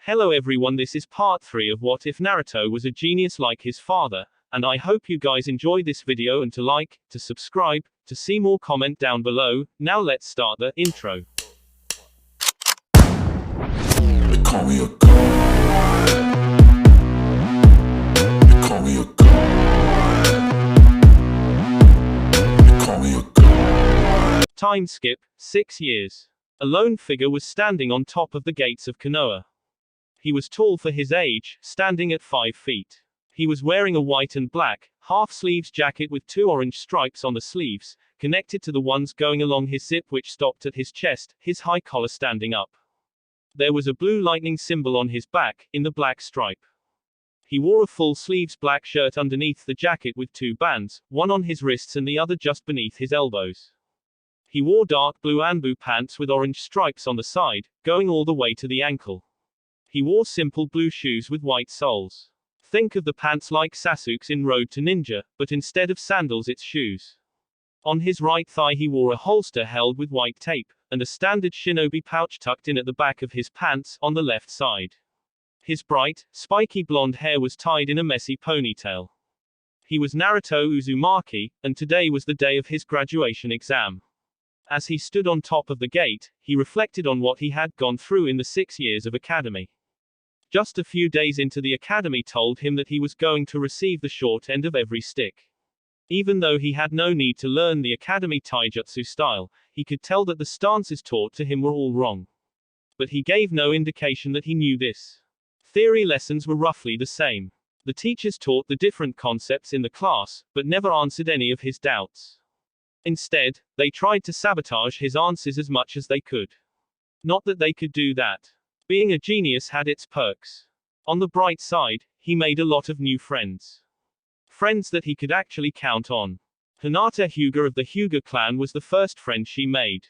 Hello everyone, this is part 3 of What If Naruto Was a Genius Like His Father, and I hope you guys enjoyed this video and to like, to subscribe, to see more comment down below. Now let's start the intro. They call me a god. They call me a god. They call me a god. Time skip, 6 years. A lone figure was standing on top of the gates of Konoha. He was tall for his age, standing at 5 feet. He was wearing a white and black, half-sleeves jacket with 2 orange stripes on the sleeves, connected to the ones going along his zip which stopped at his chest, his high collar standing up. There was a blue lightning symbol on his back, in the black stripe. He wore a full-sleeves black shirt underneath the jacket with 2 bands, one on his wrists and the other just beneath his elbows. He wore dark blue Anbu pants with orange stripes on the side, going all the way to the ankle. He wore simple blue shoes with white soles. Think of the pants like Sasuke's in Road to Ninja, but instead of sandals it's shoes. On his right thigh he wore a holster held with white tape, and a standard shinobi pouch tucked in at the back of his pants, on the left side. His bright, spiky blonde hair was tied in a messy ponytail. He was Naruto Uzumaki, and today was the day of his graduation exam. As he stood on top of the gate, he reflected on what he had gone through in the 6 years of academy. Just a few days into the academy told him that he was going to receive the short end of every stick. Even though he had no need to learn the academy taijutsu style, he could tell that the stances taught to him were all wrong. But he gave no indication that he knew this. Theory lessons were roughly the same. The teachers taught the different concepts in the class, but never answered any of his doubts. Instead, they tried to sabotage his answers as much as they could. Not that they could do that. Being a genius had its perks. On the bright side, he made a lot of new friends. Friends that he could actually count on. Hinata Hyuga of the Hyuga clan was the first friend she made.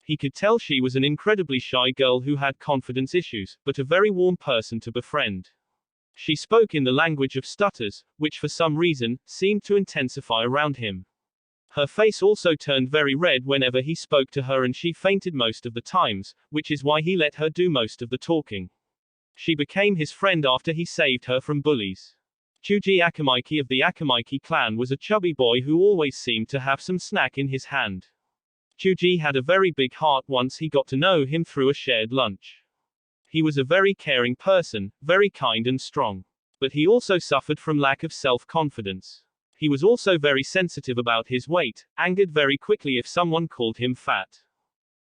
He could tell she was an incredibly shy girl who had confidence issues, but a very warm person to befriend. She spoke in the language of stutters, which for some reason, seemed to intensify around him. Her face also turned very red whenever he spoke to her and she fainted most of the times, which is why he let her do most of the talking. She became his friend after he saved her from bullies. Chuji Akamaiki of the Akamaiki clan was a chubby boy who always seemed to have some snack in his hand. Chuji had a very big heart once he got to know him through a shared lunch. He was a very caring person, very kind and strong. But he also suffered from lack of self-confidence. He was also very sensitive about his weight, angered very quickly if someone called him fat.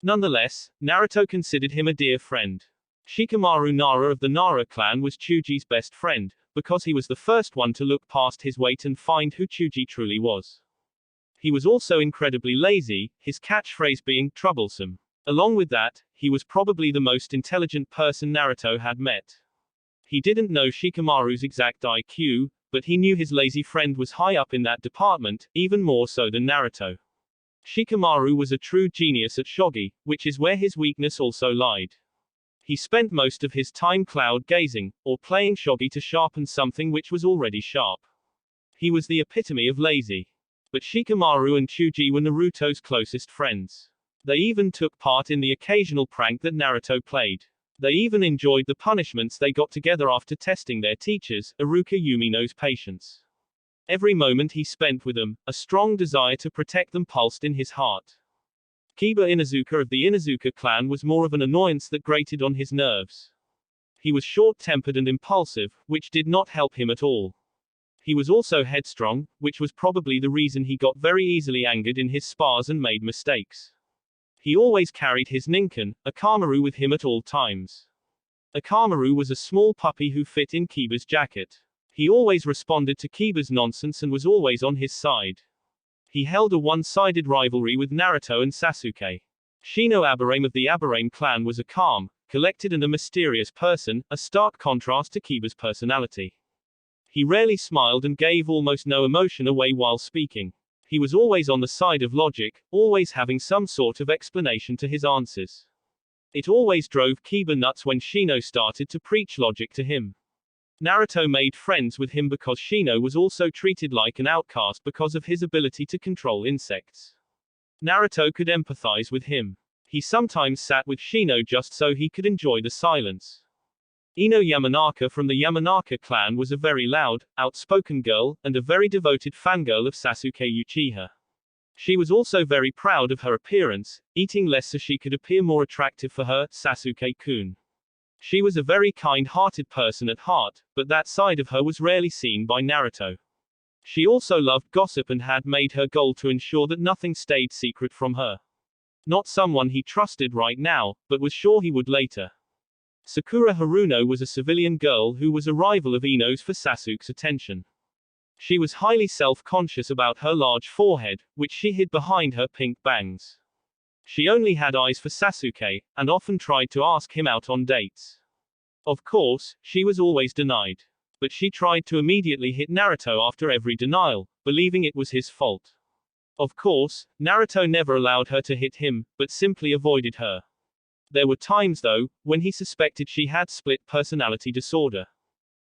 Nonetheless, Naruto considered him a dear friend. Shikamaru Nara of the Nara clan was Chuji's best friend, because he was the first one to look past his weight and find who Chuji truly was. He was also incredibly lazy, his catchphrase being troublesome. Along with that, he was probably the most intelligent person Naruto had met. He didn't know Shikamaru's exact IQ, but he knew his lazy friend was high up in that department, even more so than Naruto. Shikamaru was a true genius at shogi, which is where his weakness also lied. He spent most of his time cloud gazing, or playing shogi to sharpen something which was already sharp. He was the epitome of lazy. But Shikamaru and Chuji were Naruto's closest friends. They even took part in the occasional prank that Naruto played. They even enjoyed the punishments they got together after testing their teachers, Iruka Yumino's patience. Every moment he spent with them, a strong desire to protect them pulsed in his heart. Kiba Inuzuka of the Inuzuka clan was more of an annoyance that grated on his nerves. He was short-tempered and impulsive, which did not help him at all. He was also headstrong, which was probably the reason he got very easily angered in his spars and made mistakes. He always carried his Ninken, Akamaru, with him at all times. Akamaru was a small puppy who fit in Kiba's jacket. He always responded to Kiba's nonsense and was always on his side. He held a one-sided rivalry with Naruto and Sasuke. Shino Aburame of the Aburame clan was a calm, collected and a mysterious person, a stark contrast to Kiba's personality. He rarely smiled and gave almost no emotion away while speaking. He was always on the side of logic, always having some sort of explanation to his answers. It always drove Kiba nuts when Shino started to preach logic to him. Naruto made friends with him because Shino was also treated like an outcast because of his ability to control insects. Naruto could empathize with him. He sometimes sat with Shino just so he could enjoy the silence. Ino Yamanaka from the Yamanaka clan was a very loud, outspoken girl, and a very devoted fangirl of Sasuke Uchiha. She was also very proud of her appearance, eating less so she could appear more attractive for her, Sasuke-kun. She was a very kind-hearted person at heart, but that side of her was rarely seen by Naruto. She also loved gossip and had made her goal to ensure that nothing stayed secret from her. Not someone he trusted right now, but was sure he would later. Sakura Haruno was a civilian girl who was a rival of Ino's for Sasuke's attention. She was highly self-conscious about her large forehead, which she hid behind her pink bangs. She only had eyes for Sasuke, and often tried to ask him out on dates. Of course, she was always denied. But she tried to immediately hit Naruto after every denial, believing it was his fault. Of course, Naruto never allowed her to hit him, but simply avoided her. There were times though, when he suspected she had split personality disorder.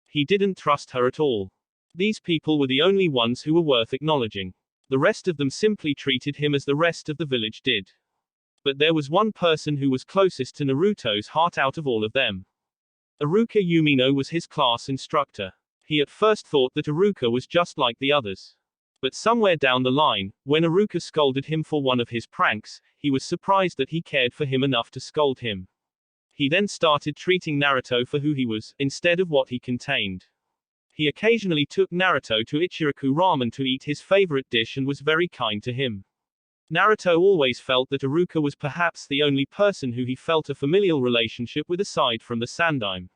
He didn't trust her at all. These people were the only ones who were worth acknowledging. The rest of them simply treated him as the rest of the village did. But there was one person who was closest to Naruto's heart out of all of them. Iruka Umino was his class instructor. He at first thought that Iruka was just like the others. But somewhere down the line, when Iruka scolded him for one of his pranks, he was surprised that he cared for him enough to scold him. He then started treating Naruto for who he was, instead of what he contained. He occasionally took Naruto to Ichiraku Ramen to eat his favorite dish and was very kind to him. Naruto always felt that Iruka was perhaps the only person who he felt a familial relationship with aside from the Sandaime.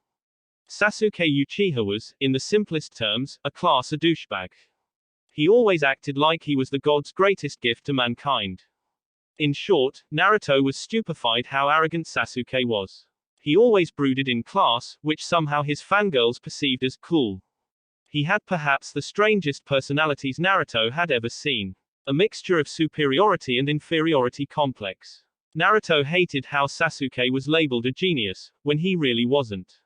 Sasuke Uchiha was, in the simplest terms, a class A douchebag. He always acted like he was the god's greatest gift to mankind. In short, Naruto was stupefied how arrogant Sasuke was. He always brooded in class, which somehow his fangirls perceived as cool. He had perhaps the strangest personalities Naruto had ever seen. A mixture of superiority and inferiority complex. Naruto hated how Sasuke was labeled a genius, when he really wasn't.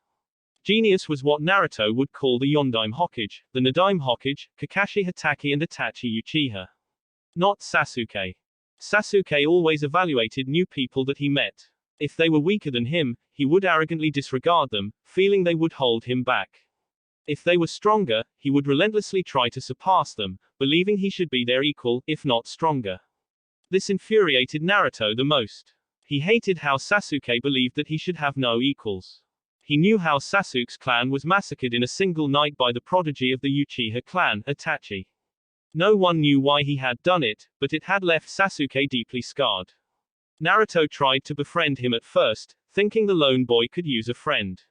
Genius was what Naruto would call the Yondaime Hokage, the Nadaime Hokage, Kakashi Hatake and Itachi Uchiha. Not Sasuke. Sasuke always evaluated new people that he met. If they were weaker than him, he would arrogantly disregard them, feeling they would hold him back. If they were stronger, he would relentlessly try to surpass them, believing he should be their equal, if not stronger. This infuriated Naruto the most. He hated how Sasuke believed that he should have no equals. He knew how Sasuke's clan was massacred in a single night by the prodigy of the Uchiha clan, Itachi. No one knew why he had done it, but it had left Sasuke deeply scarred. Naruto tried to befriend him at first, thinking the lone boy could use a friend.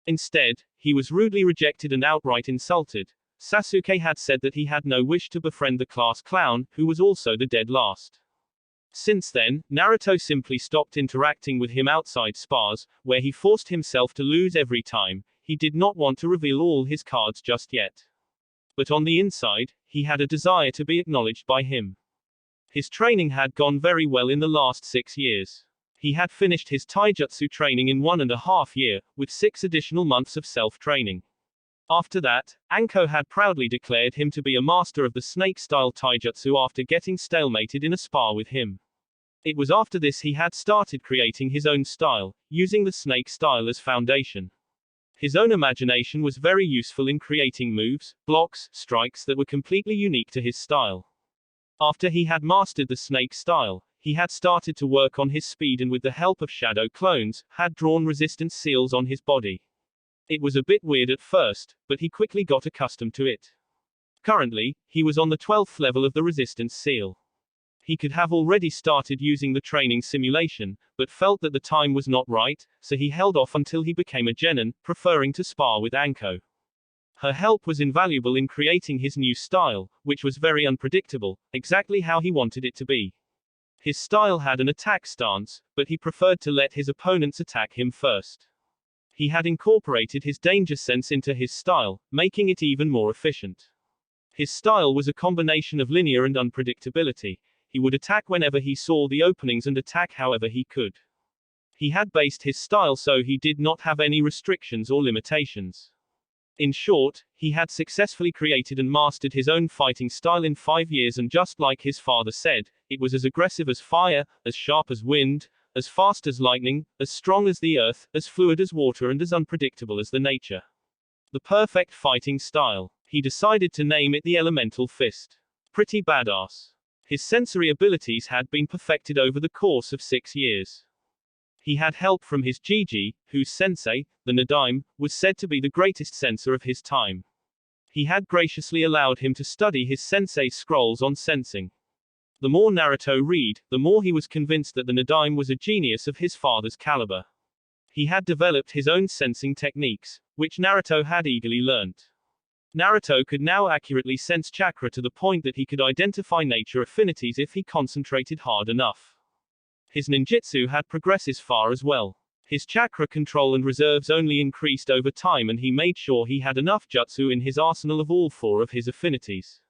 Instead, he was rudely rejected and outright insulted. Sasuke had said that he had no wish to befriend the class clown, who was also the dead last. Since then, Naruto simply stopped interacting with him outside spars, where he forced himself to lose every time. He did not want to reveal all his cards just yet. But on the inside, he had a desire to be acknowledged by him. His training had gone very well in the last 6 years. He had finished his taijutsu training in 1.5 years, with 6 additional months of self-training. After that, Anko had proudly declared him to be a master of the snake-style taijutsu after getting stalemated in a spar with him. It was after this he had started creating his own style, using the snake style as foundation. His own imagination was very useful in creating moves, blocks, strikes that were completely unique to his style. After he had mastered the snake style, he had started to work on his speed and with the help of shadow clones, had drawn resistance seals on his body. It was a bit weird at first, but he quickly got accustomed to it. Currently, he was on the 12th level of the resistance seal. He could have already started using the training simulation, but felt that the time was not right, so he held off until he became a genin, preferring to spar with Anko. Her help was invaluable in creating his new style, which was very unpredictable, exactly how he wanted it to be. His style had an attack stance, but he preferred to let his opponents attack him first. He had incorporated his danger sense into his style, making it even more efficient. His style was a combination of linear and unpredictability. He would attack whenever he saw the openings and attack however he could. He had based his style so he did not have any restrictions or limitations. In short, he had successfully created and mastered his own fighting style in 5 years, and just like his father said, it was as aggressive as fire, as sharp as wind, as fast as lightning, as strong as the earth, as fluid as water, and as unpredictable as the nature. The perfect fighting style. He decided to name it the Elemental Fist. Pretty badass. His sensory abilities had been perfected over the course of 6 years. He had help from his Jiji, whose sensei, the Nadaime, was said to be the greatest sensor of his time. He had graciously allowed him to study his sensei's scrolls on sensing. The more Naruto read, the more he was convinced that the Nadaime was a genius of his father's caliber. He had developed his own sensing techniques, which Naruto had eagerly learnt. Naruto could now accurately sense chakra to the point that he could identify nature affinities if he concentrated hard enough. His ninjutsu had progressed as far as well. His chakra control and reserves only increased over time, and he made sure he had enough jutsu in his arsenal of all 4 of his affinities.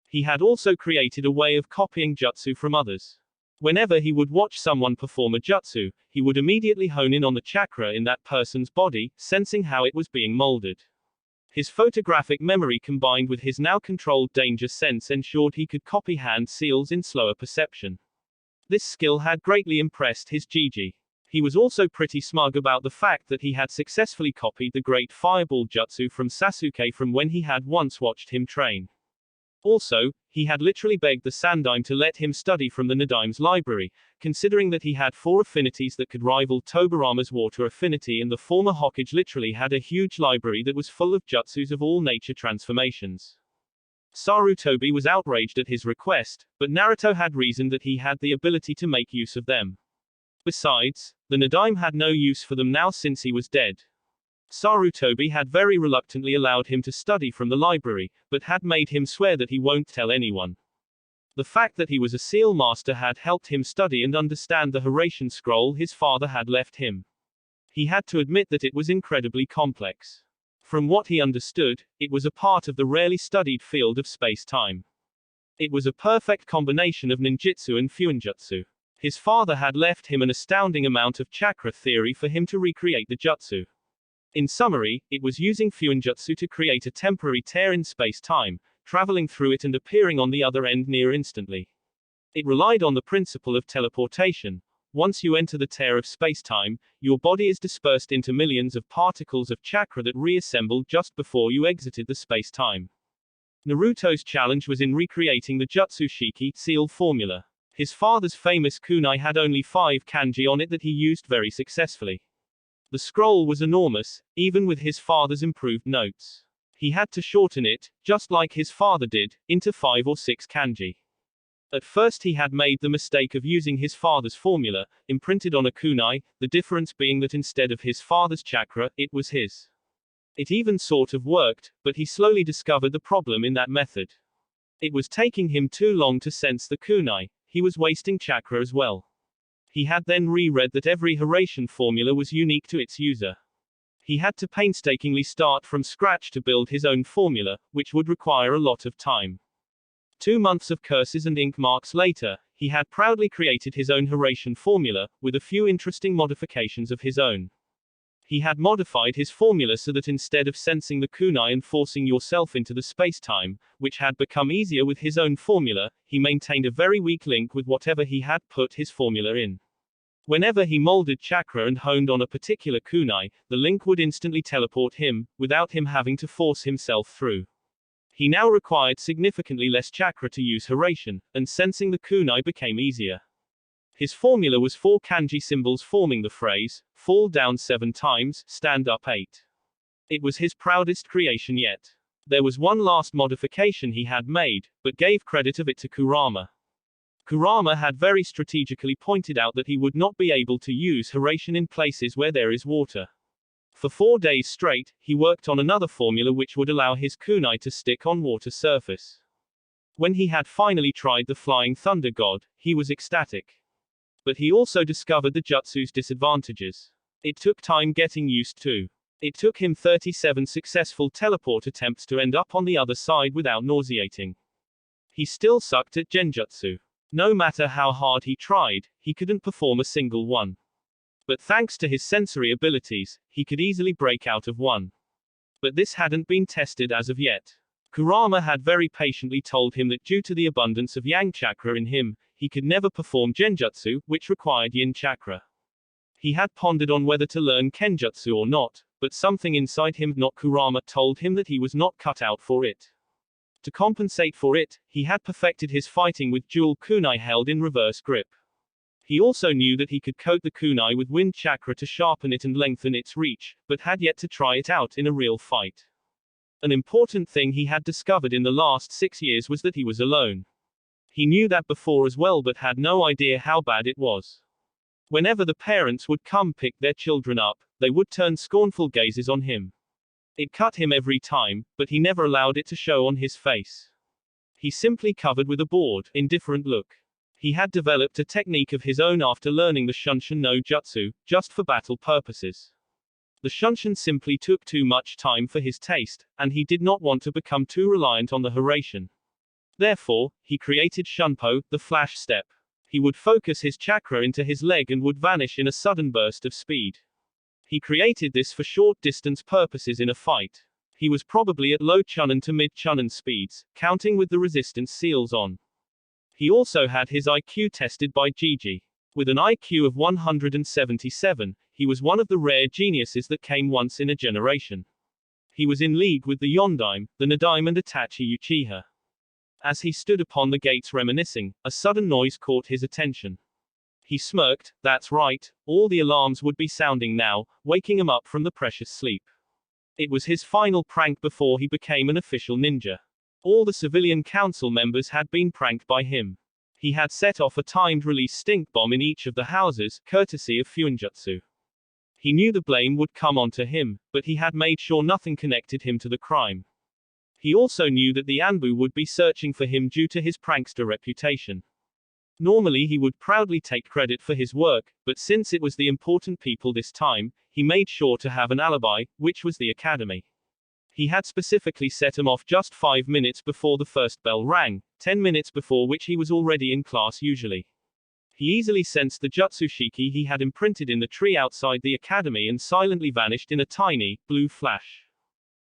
He had also created a way of copying jutsu from others. Whenever he would watch someone perform a jutsu, he would immediately hone in on the chakra in that person's body, sensing how it was being molded. His photographic memory combined with his now controlled danger sense ensured he could copy hand seals in slower perception. This skill had greatly impressed his Jiji. He was also pretty smug about the fact that he had successfully copied the great fireball jutsu from Sasuke from when he had once watched him train. Also, he had literally begged the Sandaime to let him study from the Nadaime's library, considering that he had 4 affinities that could rival Tobirama's water affinity, and the former Hokage literally had a huge library that was full of jutsus of all nature transformations. Sarutobi was outraged at his request, but Naruto had reasoned that he had the ability to make use of them. Besides, the Nadaime had no use for them now since he was dead. Sarutobi had very reluctantly allowed him to study from the library, but had made him swear that he won't tell anyone. The fact that he was a seal master had helped him study and understand the Horatian scroll his father had left him. He had to admit that it was incredibly complex. From what he understood, it was a part of the rarely studied field of space-time. It was a perfect combination of ninjutsu and fuinjutsu. His father had left him an astounding amount of chakra theory for him to recreate the jutsu. In summary, it was using fuinjutsu to create a temporary tear in space-time, traveling through it and appearing on the other end near instantly. It relied on the principle of teleportation. Once you enter the tear of space-time, your body is dispersed into millions of particles of chakra that reassembled just before you exited the space-time. Naruto's challenge was in recreating the Jutsu Shiki seal formula. His father's famous kunai had only 5 kanji on it that he used very successfully. The scroll was enormous, even with his father's improved notes. He had to shorten it, just like his father did, into 5 or 6 kanji. At first he had made the mistake of using his father's formula, imprinted on a kunai, the difference being that instead of his father's chakra, it was his. It even sort of worked, but he slowly discovered the problem in that method. It was taking him too long to sense the kunai. He was wasting chakra as well. He had then reread that every Horatian formula was unique to its user. He had to painstakingly start from scratch to build his own formula, which would require a lot of time. 2 months of curses and ink marks later, he had proudly created his own Horatian formula, with a few interesting modifications of his own. He had modified his formula so that instead of sensing the kunai and forcing yourself into the space-time, which had become easier with his own formula, he maintained a very weak link with whatever he had put his formula in. Whenever he molded chakra and honed on a particular kunai, the link would instantly teleport him, without him having to force himself through. He now required significantly less chakra to use Horatian, and sensing the kunai became easier. His formula was 4 kanji symbols forming the phrase, fall down 7 times, stand up 8. It was his proudest creation yet. There was one last modification he had made, but gave credit of it to Kurama. Kurama had very strategically pointed out that he would not be able to use Horatian in places where there is water. For 4 days straight, he worked on another formula which would allow his kunai to stick on water surface. When he had finally tried the Flying Thunder God, he was ecstatic. But he also discovered the jutsu's disadvantages. It took time getting used to. It took him 37 successful teleport attempts to end up on the other side without nauseating. He still sucked at genjutsu. No matter how hard he tried, he couldn't perform a single one. But thanks to his sensory abilities, he could easily break out of one. But this hadn't been tested as of yet. Kurama had very patiently told him that due to the abundance of yang chakra in him, He could never perform genjutsu, which required yin chakra. He had pondered on whether to learn kenjutsu or not, but something inside him, not Kurama, told him that he was not cut out for it. To compensate for it, he had perfected his fighting with dual kunai held in reverse grip. He also knew that he could coat the kunai with wind chakra to sharpen it and lengthen its reach, but had yet to try it out in a real fight. An important thing he had discovered in the last 6 years was that he was alone. He knew that before as well, but had no idea how bad it was. Whenever the parents would come pick their children up, they would turn scornful gazes on him. It cut him every time, but he never allowed it to show on his face. He simply covered with a bored, indifferent look. He had developed a technique of his own after learning the Shunshin no Jutsu, just for battle purposes. The Shunshin simply took too much time for his taste, and he did not want to become too reliant on the Hiraishin. Therefore, he created Shunpo, the flash step. He would focus his chakra into his leg and would vanish in a sudden burst of speed. He created this for short-distance purposes in a fight. He was probably at low chunin to mid-chunin speeds, counting with the resistance seals on. He also had his IQ tested by Gigi. With an IQ of 177, he was one of the rare geniuses that came once in a generation. He was in league with the Yondaime, the Nadaime and Itachi Uchiha. As he stood upon the gates reminiscing, a sudden noise caught his attention. He smirked. That's right, all the alarms would be sounding now, waking him up from the precious sleep. It was his final prank before he became an official ninja. All the civilian council members had been pranked by him. He had set off a timed release stink bomb in each of the houses, courtesy of Fuinjutsu. He knew the blame would come onto him, but he had made sure nothing connected him to the crime. He also knew that the Anbu would be searching for him due to his prankster reputation. Normally he would proudly take credit for his work, but since it was the important people this time, he made sure to have an alibi, which was the academy. He had specifically set him off just 5 minutes before the first bell rang, 10 minutes before which he was already in class usually. He easily sensed the Jutsushiki he had imprinted in the tree outside the academy and silently vanished in a tiny, blue flash.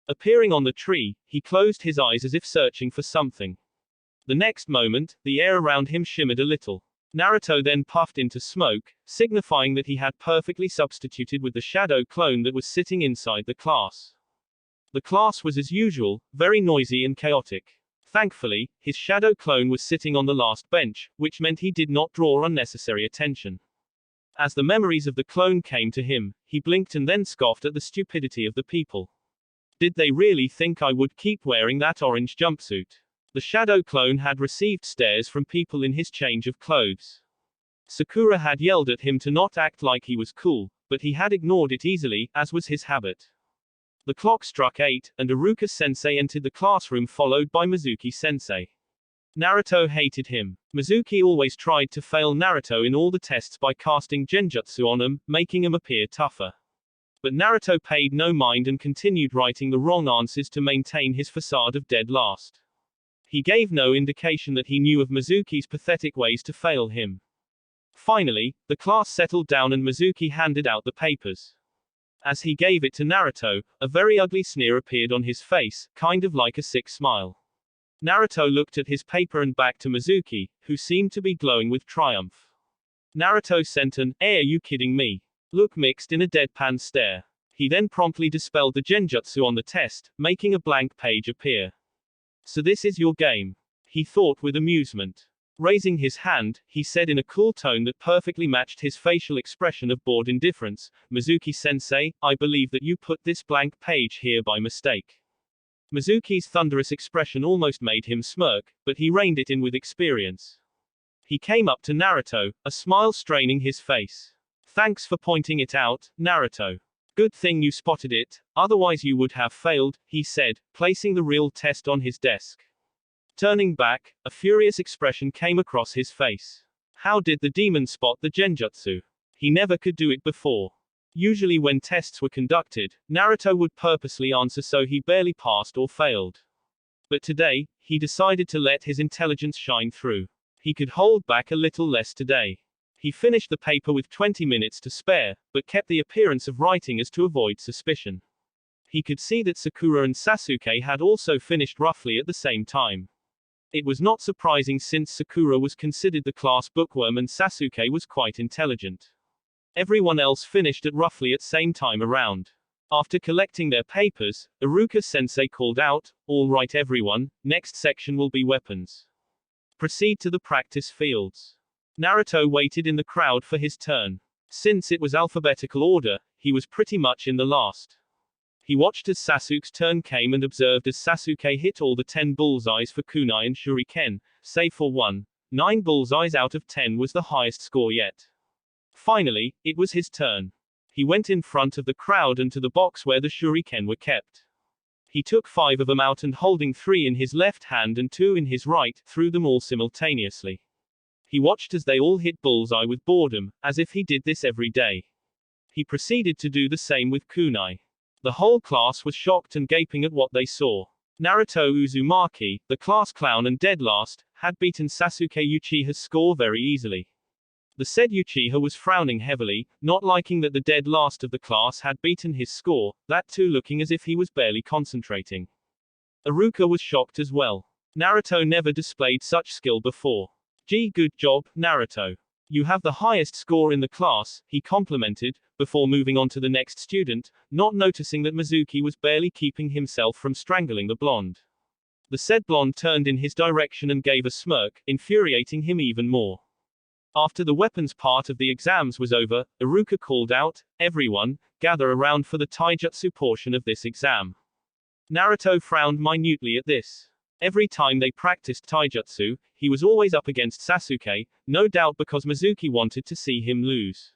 Appearing on the tree, he closed his eyes as if searching for something. The next moment, the air around him shimmered a little. Naruto then puffed into smoke, signifying that he had perfectly substituted with the shadow clone that was sitting inside the class. The class was as usual, very noisy and chaotic. Thankfully, his shadow clone was sitting on the last bench, which meant he did not draw unnecessary attention. As the memories of the clone came to him, he blinked and then scoffed at the stupidity of the people. Did they really think I would keep wearing that orange jumpsuit? The shadow clone had received stares from people in his change of clothes. Sakura had yelled at him to not act like he was cool, but he had ignored it easily, as was his habit. The clock struck 8, and Iruka-sensei entered the classroom followed by Mizuki-sensei. Naruto hated him. Mizuki always tried to fail Naruto in all the tests by casting genjutsu on him, making him appear tougher. But Naruto paid no mind and continued writing the wrong answers to maintain his facade of dead last. He gave no indication that he knew of Mizuki's pathetic ways to fail him. Finally, the class settled down and Mizuki handed out the papers. As he gave it to Naruto, a very ugly sneer appeared on his face, kind of like a sick smile. Naruto looked at his paper and back to Mizuki, who seemed to be glowing with triumph. Naruto sent an, "Are you kidding me?" look mixed in a deadpan stare. He then promptly dispelled the genjutsu on the test, making a blank page appear. "So this is your game," he thought with amusement. Raising his hand, he said in a cool tone that perfectly matched his facial expression of bored indifference, "Mizuki-sensei, I believe that you put this blank page here by mistake." Mizuki's thunderous expression almost made him smirk, but he reined it in with experience. He came up to Naruto, a smile straining his face. "Thanks for pointing it out, Naruto. Good thing you spotted it, otherwise you would have failed," he said, placing the real test on his desk. Turning back, a furious expression came across his face. How did the demon spot the genjutsu? He never could do it before. Usually when tests were conducted, Naruto would purposely answer so he barely passed or failed. But today, he decided to let his intelligence shine through. He could hold back a little less today. He finished the paper with 20 minutes to spare, but kept the appearance of writing as to avoid suspicion. He could see that Sakura and Sasuke had also finished roughly at the same time. It was not surprising since Sakura was considered the class bookworm and Sasuke was quite intelligent. Everyone else finished at roughly at same time around. After collecting their papers, Iruka-sensei called out, "All right everyone, next section will be weapons. Proceed to the practice fields." Naruto waited in the crowd for his turn. Since it was alphabetical order, he was pretty much in the last. He watched as Sasuke's turn came and observed as Sasuke hit all the 10 bullseyes for kunai and shuriken, save for one. 9 bullseyes out of 10 was the highest score yet. Finally, it was his turn. He went in front of the crowd and to the box where the shuriken were kept. He took 5 of them out and holding 3 in his left hand and 2 in his right, threw them all simultaneously. He watched as they all hit bullseye with boredom, as if he did this every day. He proceeded to do the same with kunai. The whole class was shocked and gaping at what they saw. Naruto Uzumaki, the class clown and dead last, had beaten Sasuke Uchiha's score very easily. The said Uchiha was frowning heavily, not liking that the dead last of the class had beaten his score, that too looking as if he was barely concentrating. Iruka was shocked as well. Naruto never displayed such skill before. "Gee, good job, Naruto. You have the highest score in the class," he complimented, before moving on to the next student, not noticing that Mizuki was barely keeping himself from strangling the blonde. The said blonde turned in his direction and gave a smirk, infuriating him even more. After the weapons part of the exams was over, Iruka called out, "Everyone, gather around for the taijutsu portion of this exam." Naruto frowned minutely at this. Every time they practiced taijutsu, he was always up against Sasuke, no doubt because Mizuki wanted to see him lose.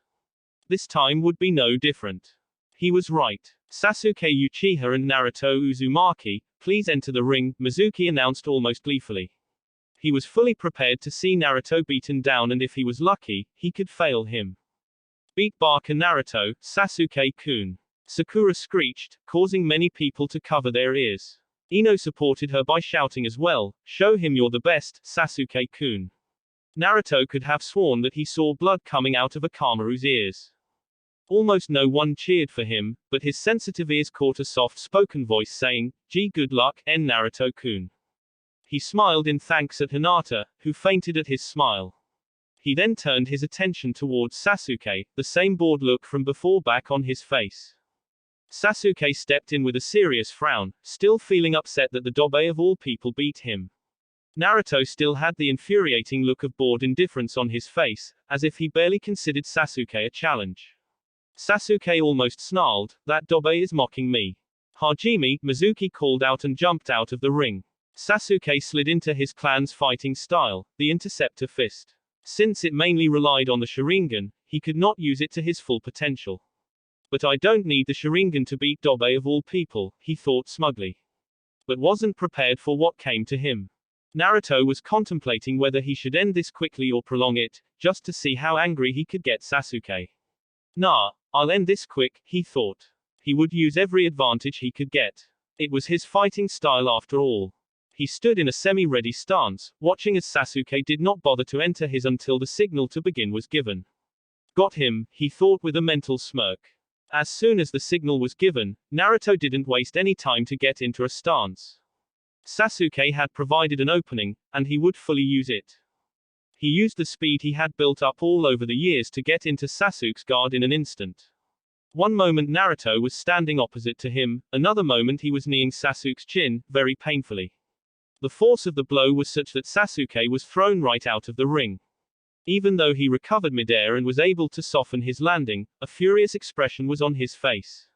This time would be no different. He was right. "Sasuke Uchiha and Naruto Uzumaki, please enter the ring," Mizuki announced almost gleefully. He was fully prepared to see Naruto beaten down and if he was lucky, he could fail him. "Beat Barker Naruto, Sasuke-kun," Sakura screeched, causing many people to cover their ears. Ino supported her by shouting as well, "Show him you're the best, Sasuke-kun." Naruto could have sworn that he saw blood coming out of Akamaru's ears. Almost no one cheered for him, but his sensitive ears caught a soft-spoken voice saying, "Gee, good luck, Naruto-kun." He smiled in thanks at Hinata, who fainted at his smile. He then turned his attention towards Sasuke, the same bored look from before back on his face. Sasuke stepped in with a serious frown, still feeling upset that the Dobe of all people beat him. Naruto still had the infuriating look of bored indifference on his face, as if he barely considered Sasuke a challenge. Sasuke almost snarled, "That Dobe is mocking me." "Hajime," Mizuki called out and jumped out of the ring. Sasuke slid into his clan's fighting style, the interceptor fist. Since it mainly relied on the Sharingan, he could not use it to his full potential. "But I don't need the Sharingan to beat Dobe of all people," he thought smugly. But wasn't prepared for what came to him. Naruto was contemplating whether he should end this quickly or prolong it, just to see how angry he could get Sasuke. "Nah, I'll end this quick," he thought. He would use every advantage he could get. It was his fighting style after all. He stood in a semi-ready stance, watching as Sasuke did not bother to enter his until the signal to begin was given. "Got him," he thought with a mental smirk. As soon as the signal was given, Naruto didn't waste any time to get into a stance. Sasuke had provided an opening, and he would fully use it. He used the speed he had built up all over the years to get into Sasuke's guard in an instant. One moment Naruto was standing opposite to him, another moment he was kneeing Sasuke's chin, very painfully. The force of the blow was such that Sasuke was thrown right out of the ring. Even though he recovered midair and was able to soften his landing, a furious expression was on his face.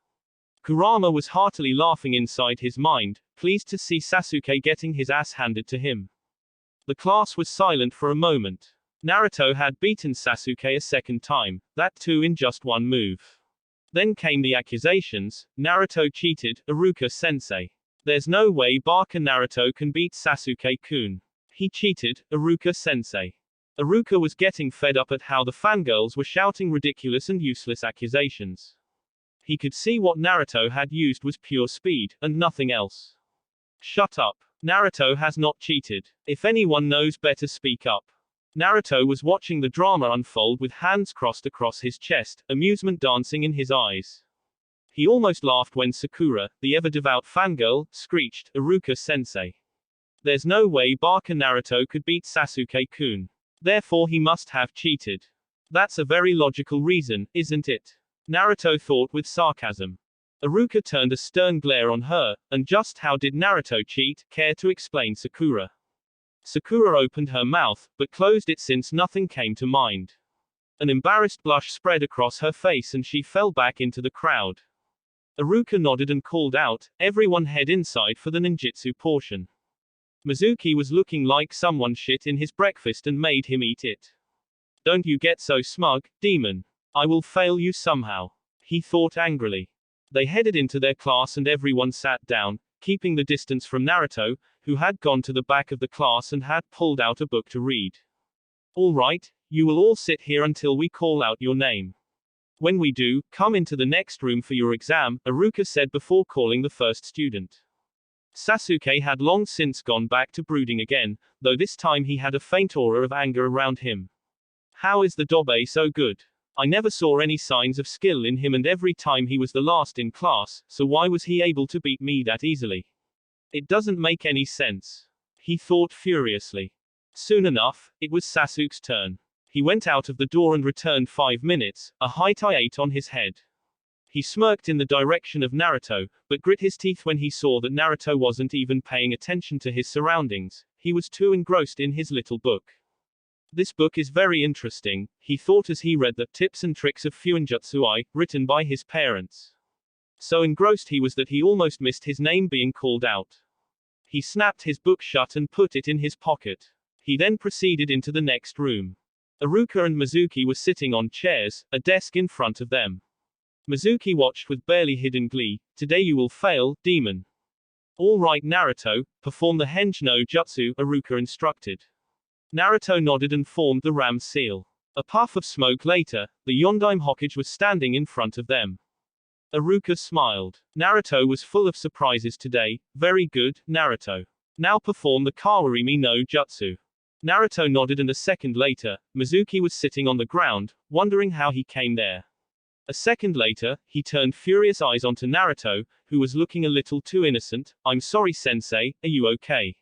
Kurama was heartily laughing inside his mind, pleased to see Sasuke getting his ass handed to him. The class was silent for a moment. Naruto had beaten Sasuke a second time, that too in just one move. Then came the accusations, "Naruto cheated, Iruka-sensei. There's no way Barker Naruto can beat Sasuke-kun. He cheated, Iruka-sensei." Iruka was getting fed up at how the fangirls were shouting ridiculous and useless accusations. He could see what Naruto had used was pure speed, and nothing else. "Shut up. Naruto has not cheated. If anyone knows better speak up." Naruto was watching the drama unfold with hands crossed across his chest, amusement dancing in his eyes. He almost laughed when Sakura, the ever-devout fangirl, screeched, "Iruka-sensei." There's no way Baka Naruto could beat Sasuke-kun. Therefore he must have cheated. That's a very logical reason, isn't it? Naruto thought with sarcasm. Iruka turned a stern glare on her, and just how did Naruto cheat? Care to explain, Sakura? Sakura opened her mouth, but closed it since nothing came to mind. An embarrassed blush spread across her face and she fell back into the crowd. Iruka nodded and called out, everyone head inside for the ninjutsu portion. Mizuki was looking like someone shit in his breakfast and made him eat it. Don't you get so smug, demon. I will fail you somehow. He thought angrily. They headed into their class and everyone sat down, keeping the distance from Naruto, who had gone to the back of the class and had pulled out a book to read. All right, you will all sit here until we call out your name. When we do, come into the next room for your exam, Iruka said before calling the first student. Sasuke had long since gone back to brooding again, though this time he had a faint aura of anger around him. How is the Dobe so good? I never saw any signs of skill in him and every time he was the last in class, so why was he able to beat me that easily? It doesn't make any sense. He thought furiously. Soon enough, it was Sasuke's turn. He went out of the door and returned 5 minutes, a high-tie ate on his head. He smirked in the direction of Naruto, but grit his teeth when he saw that Naruto wasn't even paying attention to his surroundings. He was too engrossed in his little book. This book is very interesting, he thought as he read the Tips and Tricks of Fuinjutsu written by his parents. So engrossed he was that he almost missed his name being called out. He snapped his book shut and put it in his pocket. He then proceeded into the next room. Iruka and Mizuki were sitting on chairs, a desk in front of them. Mizuki watched with barely hidden glee. Today you will fail, demon. All right Naruto, perform the Henge no Jutsu, Iruka instructed. Naruto nodded and formed the ram seal. A puff of smoke later, the Yondaime Hokage was standing in front of them. Iruka smiled. Naruto was full of surprises today. Very good, Naruto. Now perform the Kawarimi no Jutsu. Naruto nodded and a second later, Mizuki was sitting on the ground, wondering how he came there. A second later, he turned furious eyes onto Naruto, who was looking a little too innocent. I'm sorry sensei, are you okay?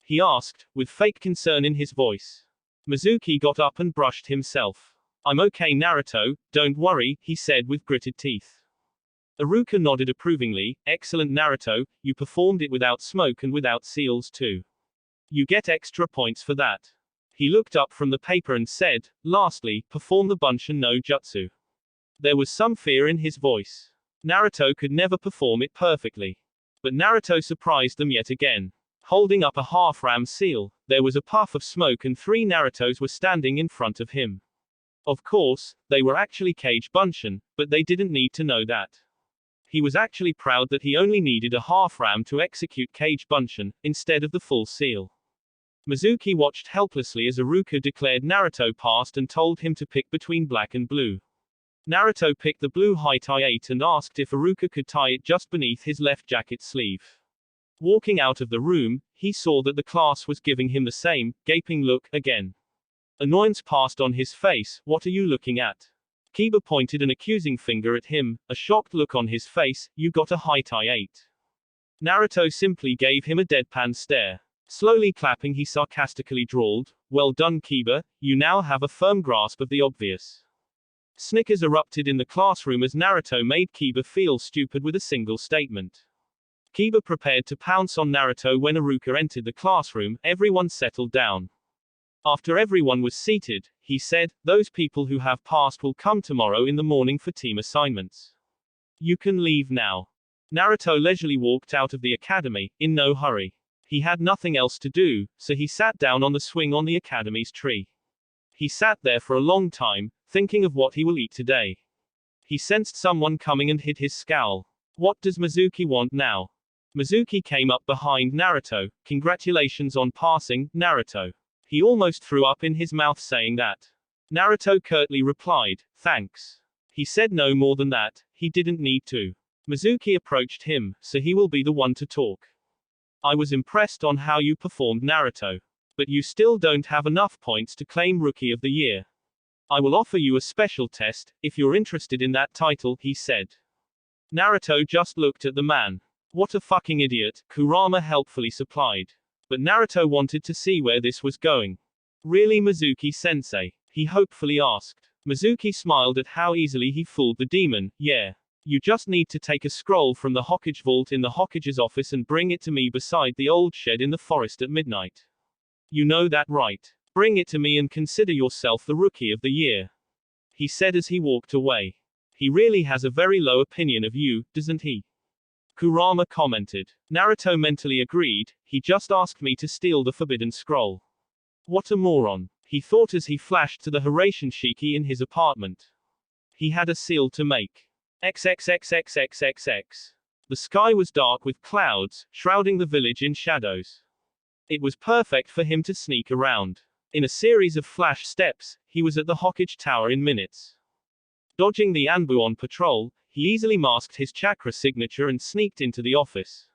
He asked, with fake concern in his voice. Mizuki got up and brushed himself. I'm okay Naruto, don't worry, he said with gritted teeth. Iruka nodded approvingly. Excellent Naruto, you performed it without smoke and without seals too. You get extra points for that. He looked up from the paper and said, lastly, perform the Bunshin no Jutsu. There was some fear in his voice. Naruto could never perform it perfectly. But Naruto surprised them yet again. Holding up a half-ram seal, there was a puff of smoke and 3 Narutos were standing in front of him. Of course, they were actually Kage Bunshin, but they didn't need to know that. He was actually proud that he only needed a half-ram to execute Kage Bunshin, instead of the full seal. Mizuki watched helplessly as Iruka declared Naruto passed and told him to pick between black and blue. Naruto picked the blue high-tie 8 and asked if Iruka could tie it just beneath his left jacket sleeve. Walking out of the room, he saw that the class was giving him the same, gaping look, again. Annoyance passed on his face. What are you looking at? Kiba pointed an accusing finger at him, a shocked look on his face. You got a high-tie 8. Naruto simply gave him a deadpan stare. Slowly clapping he sarcastically drawled, well done Kiba, you now have a firm grasp of the obvious. Snickers erupted in the classroom as Naruto made Kiba feel stupid with a single statement. Kiba prepared to pounce on Naruto when Iruka entered the classroom. Everyone settled down. After everyone was seated, he said, those people who have passed will come tomorrow in the morning for team assignments. You can leave now. Naruto leisurely walked out of the academy, in no hurry. He had nothing else to do, so he sat down on the swing on the academy's tree. He sat there for a long time, thinking of what he will eat today. He sensed someone coming and hid his scowl. What does Mizuki want now? Mizuki came up behind Naruto. Congratulations on passing, Naruto. He almost threw up in his mouth saying that. Naruto curtly replied, thanks. He said no more than that, he didn't need to. Mizuki approached him, so he will be the one to talk. I was impressed on how you performed Naruto. But you still don't have enough points to claim Rookie of the Year. I will offer you a special test, if you're interested in that title, he said. Naruto just looked at the man. What a fucking idiot, Kurama helpfully supplied. But Naruto wanted to see where this was going. Really, Mizuki-sensei? He hopefully asked. Mizuki smiled at how easily he fooled the demon. Yeah. You just need to take a scroll from the Hokage vault in the Hokage's office and bring it to me beside the old shed in the forest at midnight. You know that, right? Bring it to me and consider yourself the rookie of the year. He said as he walked away. He really has a very low opinion of you, doesn't he? Kurama commented. Naruto mentally agreed, he just asked me to steal the forbidden scroll. What a moron, he thought as he flashed to the Hiraishin Shiki in his apartment. He had a seal to make. XXXXXXX. The sky was dark with clouds, shrouding the village in shadows. It was perfect for him to sneak around. In a series of flash steps, he was at the Hokage Tower in minutes. Dodging the Anbu on patrol, he easily masked his chakra signature and sneaked into the office.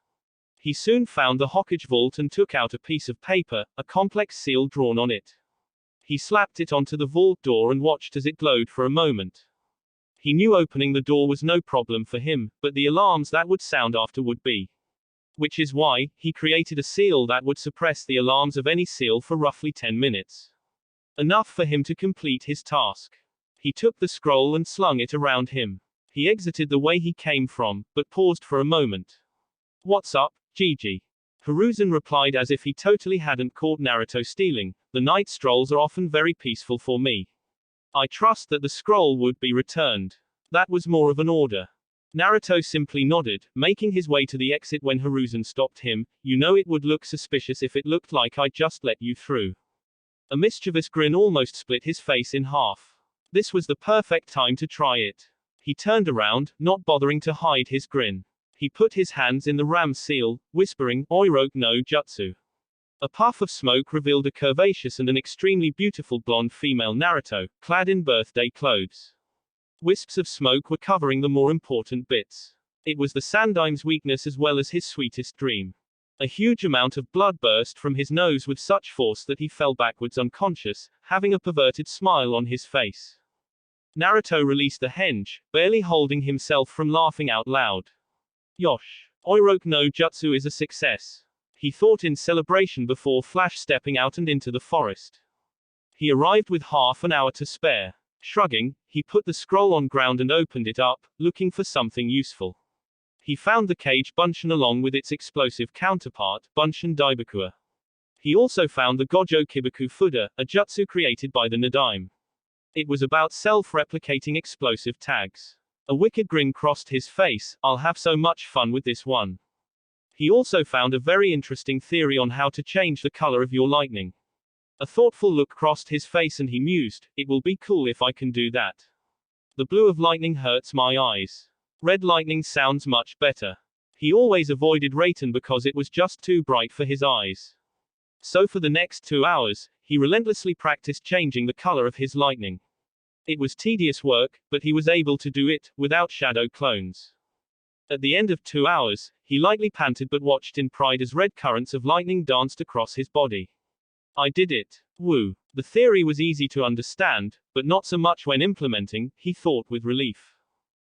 He soon found the Hokage vault and took out a piece of paper, a complex seal drawn on it. He slapped it onto the vault door and watched as it glowed for a moment. He knew opening the door was no problem for him, but the alarms that would sound after would be. Which is why, he created a seal that would suppress the alarms of any seal for roughly 10 minutes. Enough for him to complete his task. He took the scroll and slung it around him. He exited the way he came from, but paused for a moment. What's up, Gigi? Hiruzen replied as if he totally hadn't caught Naruto stealing. The night strolls are often very peaceful for me. I trust that the scroll would be returned. That was more of an order. Naruto simply nodded, making his way to the exit when Hiruzen stopped him. You know it would look suspicious if it looked like I just let you through. A mischievous grin almost split his face in half. This was the perfect time to try it. He turned around, not bothering to hide his grin. He put his hands in the ram seal, whispering, Oiroke no Jutsu. A puff of smoke revealed a curvaceous and an extremely beautiful blonde female Naruto, clad in birthday clothes. Wisps of smoke were covering the more important bits. It was the Sandaim's weakness as well as his sweetest dream. A huge amount of blood burst from his nose with such force that he fell backwards unconscious, having a perverted smile on his face. Naruto released the henge, barely holding himself from laughing out loud. Yosh! Oiroke no Jutsu is a success. He thought in celebration before flash stepping out and into the forest. He arrived with half an hour to spare. Shrugging, he put the scroll on ground and opened it up, looking for something useful. He found the cage Bunshin along with its explosive counterpart, Bunshin Daibakua. He also found the Gojo Kibaku Fuda, a jutsu created by the Nadaime. It was about self-replicating explosive tags. A wicked grin crossed his face, I'll have so much fun with this one. He also found a very interesting theory on how to change the color of your lightning. A thoughtful look crossed his face and he mused, it will be cool if I can do that. The blue of lightning hurts my eyes. Red lightning sounds much better. He always avoided Rayton because it was just too bright for his eyes. So for the next 2 hours, he relentlessly practiced changing the color of his lightning. It was tedious work, but he was able to do it, without shadow clones. At the end of 2 hours, he lightly panted but watched in pride as red currents of lightning danced across his body. I did it. Woo. The theory was easy to understand, but not so much when implementing, he thought with relief.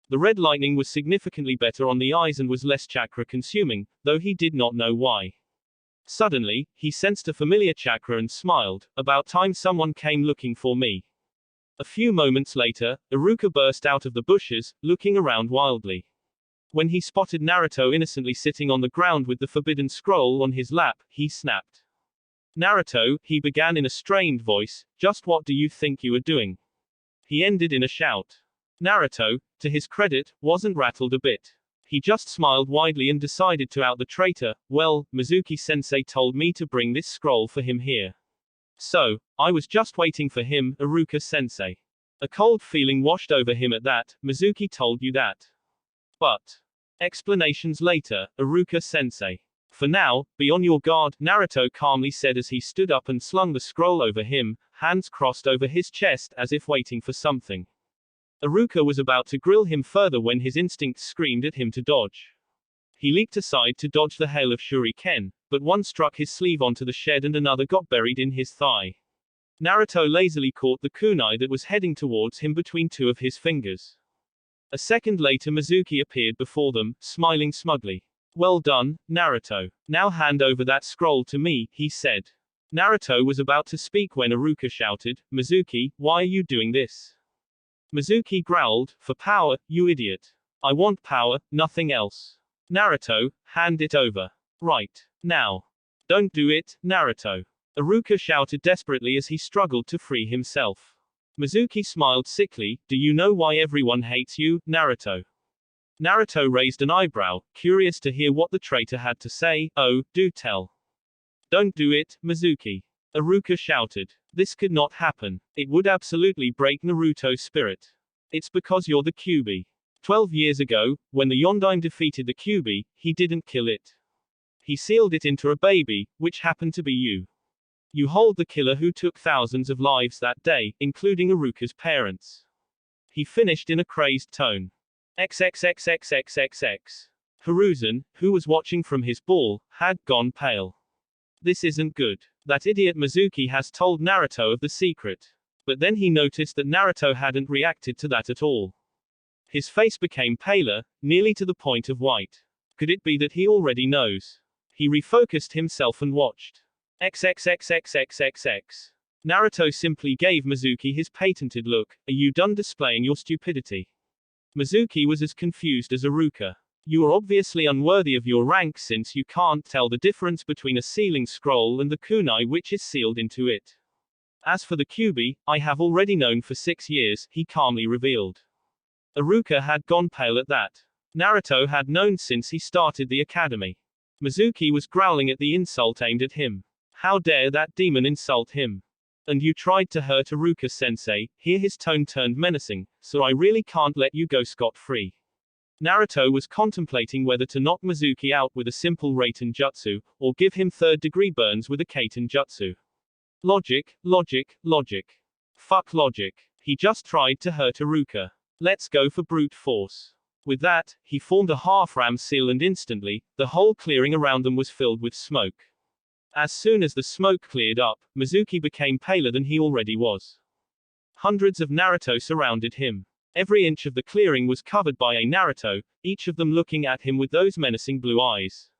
The red lightning was significantly better on the eyes and was less chakra consuming, though he did not know why. Suddenly, he sensed a familiar chakra and smiled, about time someone came looking for me. A few moments later, Iruka burst out of the bushes, looking around wildly. When he spotted Naruto innocently sitting on the ground with the forbidden scroll on his lap, he snapped. Naruto, he began in a strained voice, just what do you think you are doing? He ended in a shout. Naruto, to his credit, wasn't rattled a bit. He just smiled widely and decided to out the traitor. Well, Mizuki-sensei told me to bring this scroll for him here. So, I was just waiting for him, Iruka-sensei. A cold feeling washed over him at that. Mizuki told you that. But. Explanations later, Iruka-sensei. For now, be on your guard, Naruto calmly said as he stood up and slung the scroll over him, hands crossed over his chest as if waiting for something. Iruka was about to grill him further when his instincts screamed at him to dodge. He leaped aside to dodge the hail of shuriken, but one struck his sleeve onto the shed and another got buried in his thigh. Naruto lazily caught the kunai that was heading towards him between two of his fingers. A second later Mizuki appeared before them, smiling smugly. Well done, Naruto. Now hand over that scroll to me, he said. Naruto was about to speak when Iruka shouted, Mizuki, why are you doing this? Mizuki growled, for power, you idiot. I want power, nothing else. Naruto, hand it over. Right. Now. Don't do it, Naruto. Iruka shouted desperately as he struggled to free himself. Mizuki smiled sickly, do you know why everyone hates you, Naruto? Naruto raised an eyebrow, curious to hear what the traitor had to say. Oh, do tell. Don't do it, Mizuki. Iruka shouted. This could not happen. It would absolutely break Naruto's spirit. It's because you're the Kyuubi. 12 years ago, when the Yondaime defeated the Kyuubi, he didn't kill it. He sealed it into a baby, which happened to be you. You hold the killer who took thousands of lives that day, including Iruka's parents. He finished in a crazed tone. XXXXXXX. Hiruzen, who was watching from his ball, had gone pale. This isn't good. That idiot Mizuki has told Naruto of the secret. But then he noticed that Naruto hadn't reacted to that at all. His face became paler, nearly to the point of white. Could it be that he already knows? He refocused himself and watched. XXXXXXX. Naruto simply gave Mizuki his patented look, are you done displaying your stupidity? Mizuki was as confused as Iruka. You are obviously unworthy of your rank since you can't tell the difference between a sealing scroll and the kunai which is sealed into it. As for the Kyuubi, I have already known for 6 years, he calmly revealed. Iruka had gone pale at that. Naruto had known since he started the academy. Mizuki was growling at the insult aimed at him. How dare that demon insult him? And you tried to hurt Iruka-sensei, here his tone turned menacing, so I really can't let you go scot-free. Naruto was contemplating whether to knock Mizuki out with a simple Raiten Jutsu, or give him third-degree burns with a Kaiten Jutsu. Logic, logic, logic. Fuck logic. He just tried to hurt Iruka. Let's go for brute force. With that, he formed a half-ram seal and instantly, the whole clearing around them was filled with smoke. As soon as the smoke cleared up, Mizuki became paler than he already was. Hundreds of Naruto surrounded him. Every inch of the clearing was covered by a Naruto, each of them looking at him with those menacing blue eyes.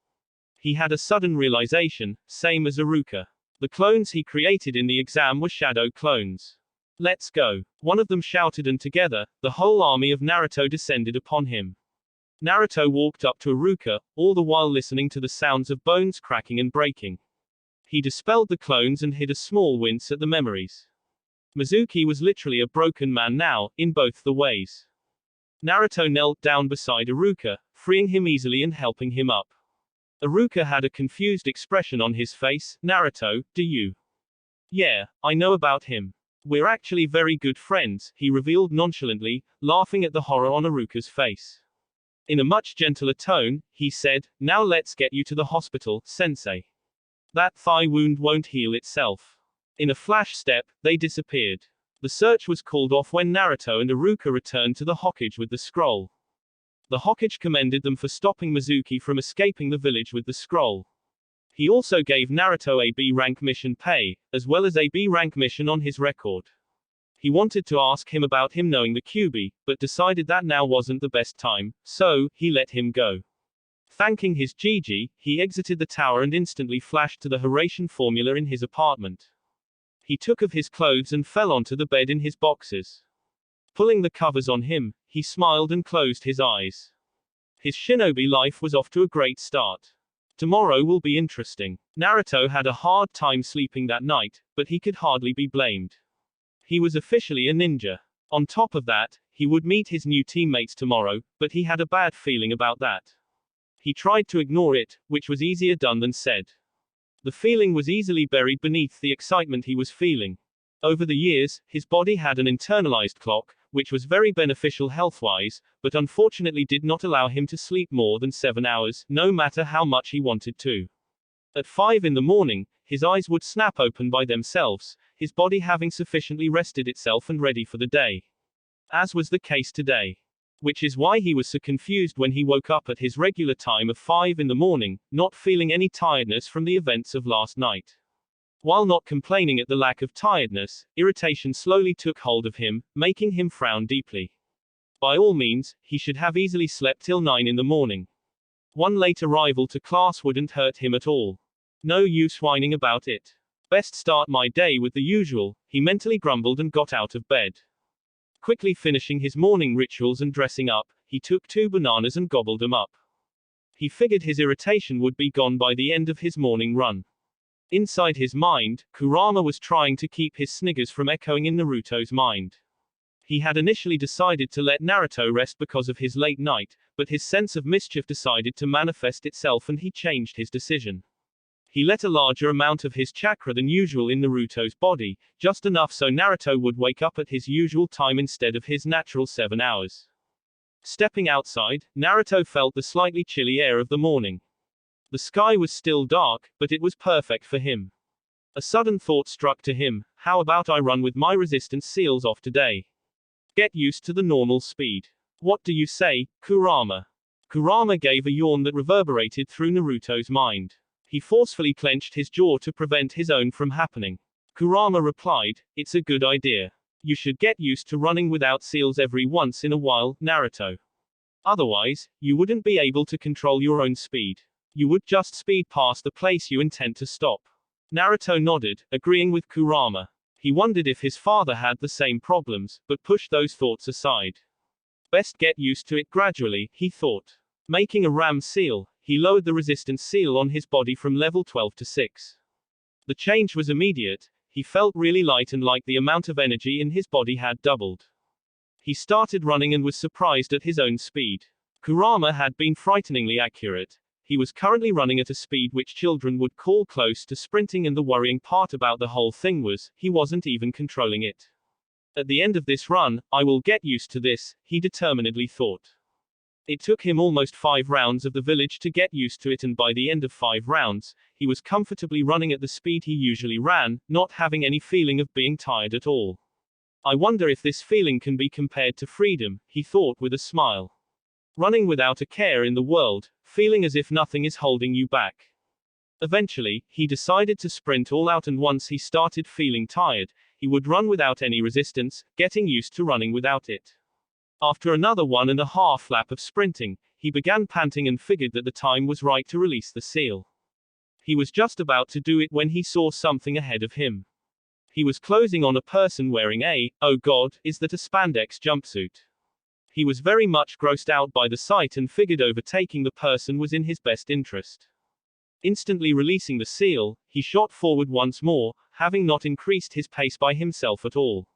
He had a sudden realization, same as Iruka. The clones he created in the exam were shadow clones. Let's go. One of them shouted and together, the whole army of Naruto descended upon him. Naruto walked up to Iruka, all the while listening to the sounds of bones cracking and breaking. He dispelled the clones and hid a small wince at the memories. Mizuki was literally a broken man now, in both the ways. Naruto knelt down beside Iruka, freeing him easily and helping him up. Iruka had a confused expression on his face. Naruto, do you? Yeah, I know about him. We're actually very good friends, he revealed nonchalantly, laughing at the horror on Iruka's face. In a much gentler tone, he said, now let's get you to the hospital, sensei. That thigh wound won't heal itself. In a flash step, they disappeared. The search was called off when Naruto and Iruka returned to the Hokage with the scroll. The Hokage commended them for stopping Mizuki from escaping the village with the scroll. He also gave Naruto a B-rank mission pay, as well as a B-rank mission on his record. He wanted to ask him about him knowing the Kyuubi, but decided that now wasn't the best time, so he let him go. Thanking his Gigi, he exited the tower and instantly flashed to the Hiraishin formula in his apartment. He took off his clothes and fell onto the bed in his boxers. Pulling the covers on him, he smiled and closed his eyes. His shinobi life was off to a great start. Tomorrow will be interesting. Naruto had a hard time sleeping that night, but he could hardly be blamed. He was officially a ninja. On top of that, he would meet his new teammates tomorrow, but he had a bad feeling about that. He tried to ignore it, which was easier done than said. The feeling was easily buried beneath the excitement he was feeling. Over the years, his body had an internalized clock, which was very beneficial health-wise, but unfortunately did not allow him to sleep more than 7 hours, no matter how much he wanted to. At 5 in the morning, his eyes would snap open by themselves, his body having sufficiently rested itself and ready for the day. As was the case today. Which is why he was so confused when he woke up at his regular time of 5 in the morning, not feeling any tiredness from the events of last night. While not complaining at the lack of tiredness, irritation slowly took hold of him, making him frown deeply. By all means, he should have easily slept till 9 in the morning. One late arrival to class wouldn't hurt him at all. No use whining about it. Best start my day with the usual, he mentally grumbled and got out of bed. Quickly finishing his morning rituals and dressing up, he took 2 bananas and gobbled them up. He figured his irritation would be gone by the end of his morning run. Inside his mind, Kurama was trying to keep his sniggers from echoing in Naruto's mind. He had initially decided to let Naruto rest because of his late night, but his sense of mischief decided to manifest itself and he changed his decision. He let a larger amount of his chakra than usual in Naruto's body, just enough so Naruto would wake up at his usual time instead of his natural 7 hours. Stepping outside, Naruto felt the slightly chilly air of the morning. The sky was still dark, but it was perfect for him. A sudden thought struck to him, how about I run with my resistance seals off today? Get used to the normal speed. What do you say, Kurama? Kurama gave a yawn that reverberated through Naruto's mind. He forcefully clenched his jaw to prevent his own from happening. Kurama replied, it's a good idea. You should get used to running without seals every once in a while, Naruto. Otherwise, you wouldn't be able to control your own speed. You would just speed past the place you intend to stop. Naruto nodded, agreeing with Kurama. He wondered if his father had the same problems, but pushed those thoughts aside. Best get used to it gradually, he thought. Making a ram seal, he lowered the resistance seal on his body from level 12 to 6. The change was immediate. He felt really light and like the amount of energy in his body had doubled. He started running and was surprised at his own speed. Kurama had been frighteningly accurate. He was currently running at a speed which children would call close to sprinting, and the worrying part about the whole thing was, he wasn't even controlling it. At the end of this run, I will get used to this, he determinedly thought. It took him almost 5 rounds of the village to get used to it, and by the end of 5 rounds, he was comfortably running at the speed he usually ran, not having any feeling of being tired at all. I wonder if this feeling can be compared to freedom, he thought with a smile. Running without a care in the world, feeling as if nothing is holding you back. Eventually, he decided to sprint all out, and once he started feeling tired, he would run without any resistance, getting used to running without it. After another 1.5 lap of sprinting, he began panting and figured that the time was right to release the seal. He was just about to do it when he saw something ahead of him. He was closing on a person wearing oh God, is that a spandex jumpsuit? He was very much grossed out by the sight and figured overtaking the person was in his best interest. Instantly releasing the seal, he shot forward once more, having not increased his pace by himself at all.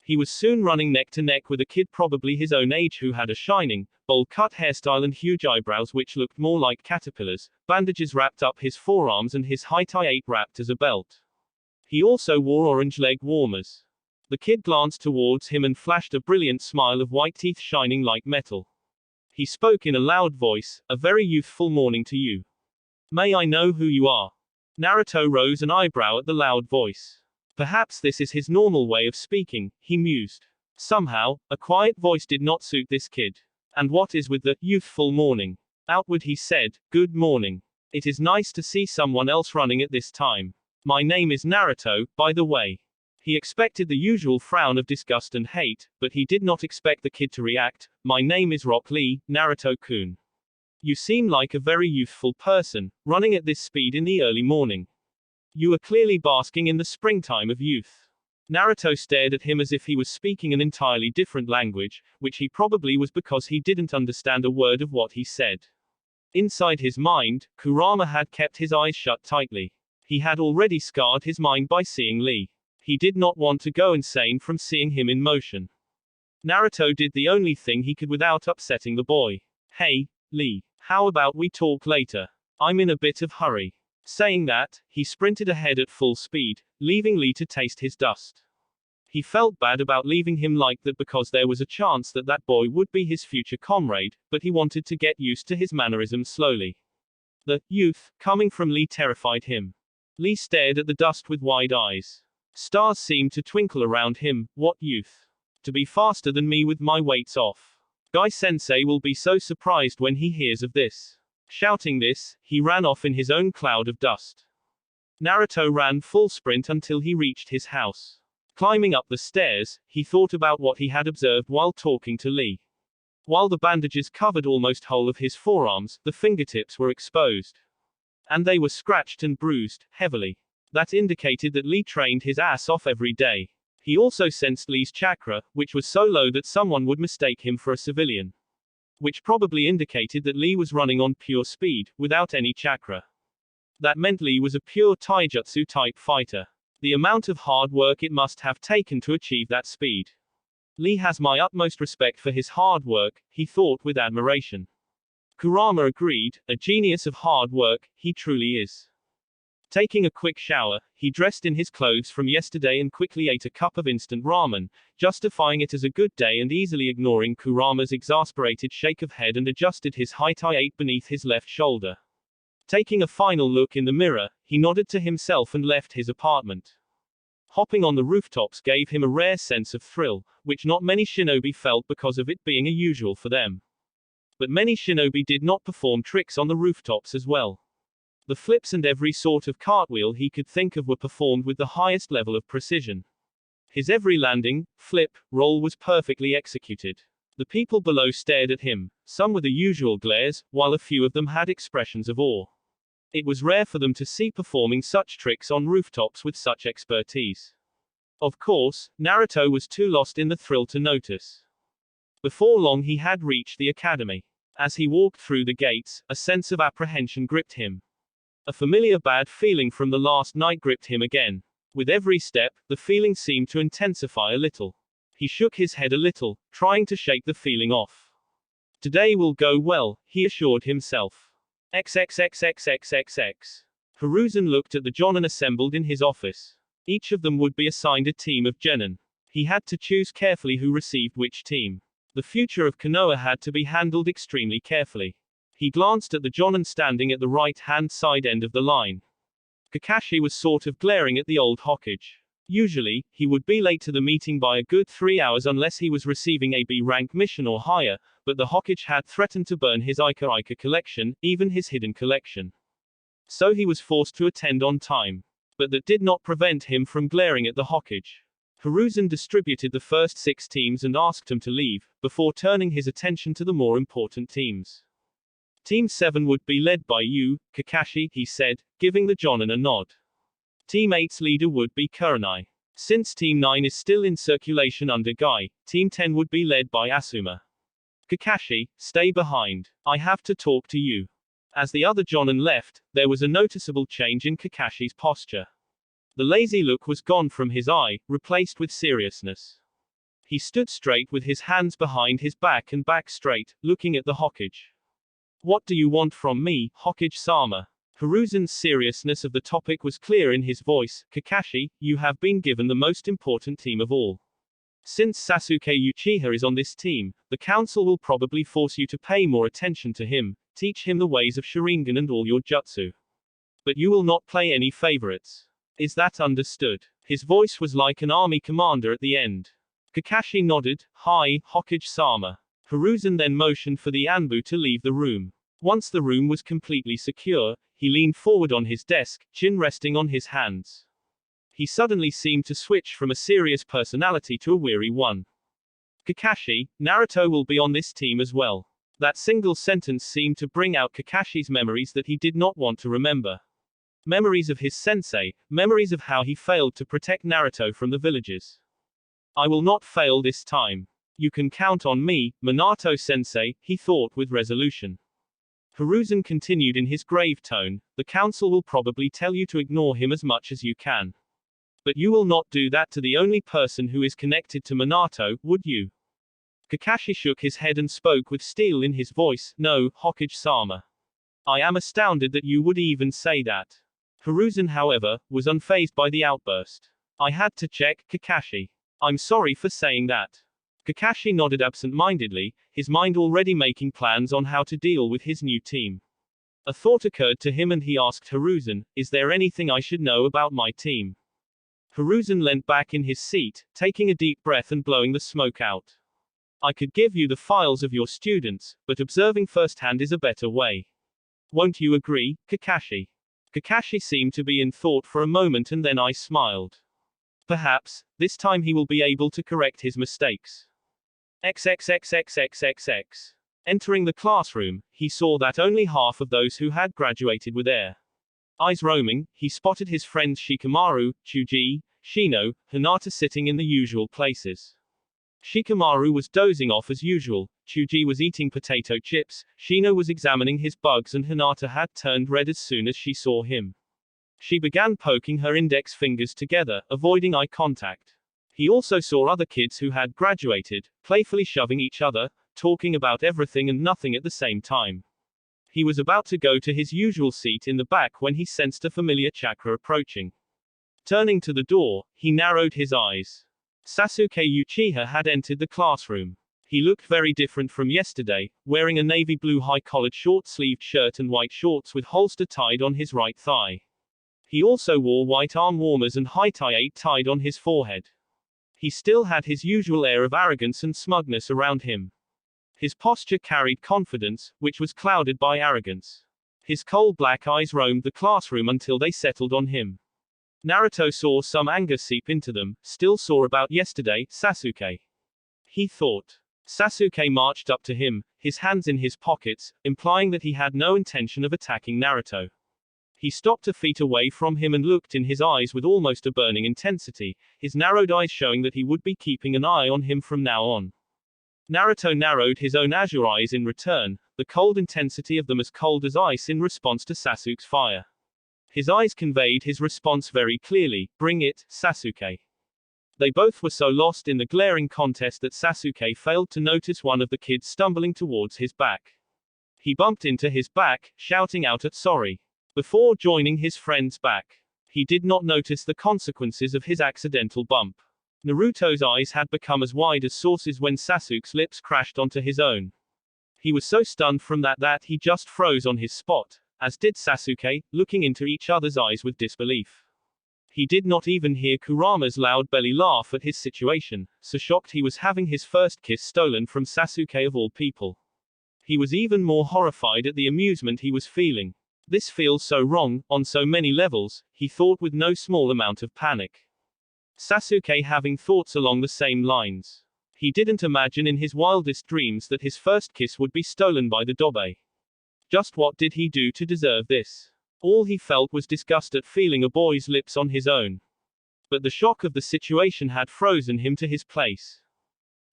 He was soon running neck to neck with a kid probably his own age who had a shining, bowl-cut hairstyle and huge eyebrows which looked more like caterpillars. Bandages wrapped up his forearms and his high tie 8 wrapped as a belt. He also wore orange leg warmers. The kid glanced towards him and flashed a brilliant smile of white teeth shining like metal. He spoke in a loud voice, a very youthful morning to you. May I know who you are? Naruto rose an eyebrow at the loud voice. Perhaps this is his normal way of speaking, he mused. Somehow, a quiet voice did not suit this kid. And what is with the youthful morning? Outward he said, good morning. It is nice to see someone else running at this time. My name is Naruto, by the way. He expected the usual frown of disgust and hate, but he did not expect the kid to react. My name is Rock Lee, Naruto-kun. You seem like a very youthful person, running at this speed in the early morning. You are clearly basking in the springtime of youth. Naruto stared at him as if he was speaking an entirely different language, which he probably was because he didn't understand a word of what he said. Inside his mind, Kurama had kept his eyes shut tightly. He had already scarred his mind by seeing Lee. He did not want to go insane from seeing him in motion. Naruto did the only thing he could without upsetting the boy. Hey, Lee, how about we talk later? I'm in a bit of hurry. Saying that, he sprinted ahead at full speed, leaving Lee to taste his dust. He felt bad about leaving him like that because there was a chance that that boy would be his future comrade, but he wanted to get used to his mannerisms slowly. The youth coming from Lee terrified him. Lee stared at the dust with wide eyes. Stars seemed to twinkle around him. What youth? To be faster than me with my weights off. Guy-sensei will be so surprised when he hears of this. Shouting this, he ran off in his own cloud of dust. Naruto ran full sprint until he reached his house. Climbing up the stairs, he thought about what he had observed while talking to Lee. While the bandages covered almost whole of his forearms, the fingertips were exposed. And they were scratched and bruised, heavily. That indicated that Lee trained his ass off every day. He also sensed Lee's chakra, which was so low that someone would mistake him for a civilian. Which probably indicated that Lee was running on pure speed, without any chakra. That meant Lee was a pure taijutsu type fighter. The amount of hard work it must have taken to achieve that speed. Lee has my utmost respect for his hard work, he thought with admiration. Kurama agreed, a genius of hard work, he truly is. Taking a quick shower, he dressed in his clothes from yesterday and quickly ate a cup of instant ramen, justifying it as a good day and easily ignoring Kurama's exasperated shake of head and adjusted his high tie 8 beneath his left shoulder. Taking a final look in the mirror, he nodded to himself and left his apartment. Hopping on the rooftops gave him a rare sense of thrill, which not many shinobi felt because of it being a usual for them. But many shinobi did not perform tricks on the rooftops as well. The flips and every sort of cartwheel he could think of were performed with the highest level of precision. His every landing, flip, roll was perfectly executed. The people below stared at him, some with the usual glares, while a few of them had expressions of awe. It was rare for them to see performing such tricks on rooftops with such expertise. Of course, Naruto was too lost in the thrill to notice. Before long he had reached the academy. As he walked through the gates, a sense of apprehension gripped him. A familiar bad feeling from the last night gripped him again. With every step, the feeling seemed to intensify a little. He shook his head a little, trying to shake the feeling off. Today will go well, he assured himself. XXXXXXX. Hiruzen looked at the jonin assembled in his office. Each of them would be assigned a team of genin. He had to choose carefully who received which team. The future of Konoha had to be handled extremely carefully. He glanced at the jonin standing at the right-hand side end of the line. Kakashi was sort of glaring at the old Hokage. Usually, he would be late to the meeting by a good 3 hours unless he was receiving a B-rank mission or higher, but the Hokage had threatened to burn his Ika collection, even his hidden collection. So he was forced to attend on time. But that did not prevent him from glaring at the Hokage. Hiruzen distributed the first 6 teams and asked them to leave, before turning his attention to the more important teams. Team 7 would be led by you, Kakashi, he said, giving the jonin a nod. Team 8's leader would be Kurenai. Since Team 9 is still in circulation under Guy, Team 10 would be led by Asuma. Kakashi, stay behind. I have to talk to you. As the other jonin left, there was a noticeable change in Kakashi's posture. The lazy look was gone from his eye, replaced with seriousness. He stood straight with his hands behind his back and back straight, looking at the Hokage. What do you want from me, Hokage-sama? Hiruzen's seriousness of the topic was clear in his voice. Kakashi, you have been given the most important team of all. Since Sasuke Uchiha is on this team, the council will probably force you to pay more attention to him, teach him the ways of Sharingan and all your jutsu. But you will not play any favorites. Is that understood? His voice was like an army commander at the end. Kakashi nodded. Hi, Hokage-sama. Hiruzen then motioned for the Anbu to leave the room. Once the room was completely secure, he leaned forward on his desk, chin resting on his hands. He suddenly seemed to switch from a serious personality to a weary one. Kakashi, Naruto will be on this team as well. That single sentence seemed to bring out Kakashi's memories that he did not want to remember. Memories of his sensei, memories of how he failed to protect Naruto from the villagers. I will not fail this time. You can count on me, Minato-sensei, he thought with resolution. Hiruzen continued in his grave tone, the council will probably tell you to ignore him as much as you can. But you will not do that to the only person who is connected to Minato, would you? Kakashi shook his head and spoke with steel in his voice. No, Hokage-sama. I am astounded that you would even say that. Hiruzen, however, was unfazed by the outburst. I had to check, Kakashi. I'm sorry for saying that. Kakashi nodded absent-mindedly, his mind already making plans on how to deal with his new team. A thought occurred to him and he asked Hiruzen, is there anything I should know about my team? Hiruzen leant back in his seat, taking a deep breath and blowing the smoke out. I could give you the files of your students, but observing firsthand is a better way. Won't you agree, Kakashi? Kakashi seemed to be in thought for a moment and then I smiled. Perhaps, this time he will be able to correct his mistakes. XXXXXXX. Entering the classroom, he saw that only half of those who had graduated were there. Eyes roaming, he spotted his friends Shikamaru, Chuji, Shino, Hinata sitting in the usual places. Shikamaru was dozing off as usual, Chuji was eating potato chips, Shino was examining his bugs, and Hinata had turned red as soon as she saw him. She began poking her index fingers together, avoiding eye contact. He also saw other kids who had graduated, playfully shoving each other, talking about everything and nothing at the same time. He was about to go to his usual seat in the back when he sensed a familiar chakra approaching. Turning to the door, he narrowed his eyes. Sasuke Uchiha had entered the classroom. He looked very different from yesterday, wearing a navy blue high-collared short-sleeved shirt and white shorts with holster tied on his right thigh. He also wore white arm warmers and high-tie tied on his forehead. He still had his usual air of arrogance and smugness around him. His posture carried confidence, which was clouded by arrogance. His coal-black eyes roamed the classroom until they settled on him. Naruto saw some anger seep into them, still sore about yesterday, Sasuke. He thought. Sasuke marched up to him, his hands in his pockets, implying that he had no intention of attacking Naruto. He stopped a feet away from him and looked in his eyes with almost a burning intensity, his narrowed eyes showing that he would be keeping an eye on him from now on. Naruto narrowed his own azure eyes in return, the cold intensity of them as cold as ice in response to Sasuke's fire. His eyes conveyed his response very clearly, "Bring it, Sasuke." They both were so lost in the glaring contest that Sasuke failed to notice one of the kids stumbling towards his back. He bumped into his back, shouting out at sorry. Before joining his friend's back. He did not notice the consequences of his accidental bump. Naruto's eyes had become as wide as saucers when Sasuke's lips crashed onto his own. He was so stunned from that he just froze on his spot, as did Sasuke, looking into each other's eyes with disbelief. He did not even hear Kurama's loud belly laugh at his situation, so shocked he was having his first kiss stolen from Sasuke of all people. He was even more horrified at the amusement he was feeling. This feels so wrong, on so many levels, he thought with no small amount of panic. Sasuke having thoughts along the same lines. He didn't imagine in his wildest dreams that his first kiss would be stolen by the Dobe. Just what did he do to deserve this? All he felt was disgust at feeling a boy's lips on his own. But the shock of the situation had frozen him to his place.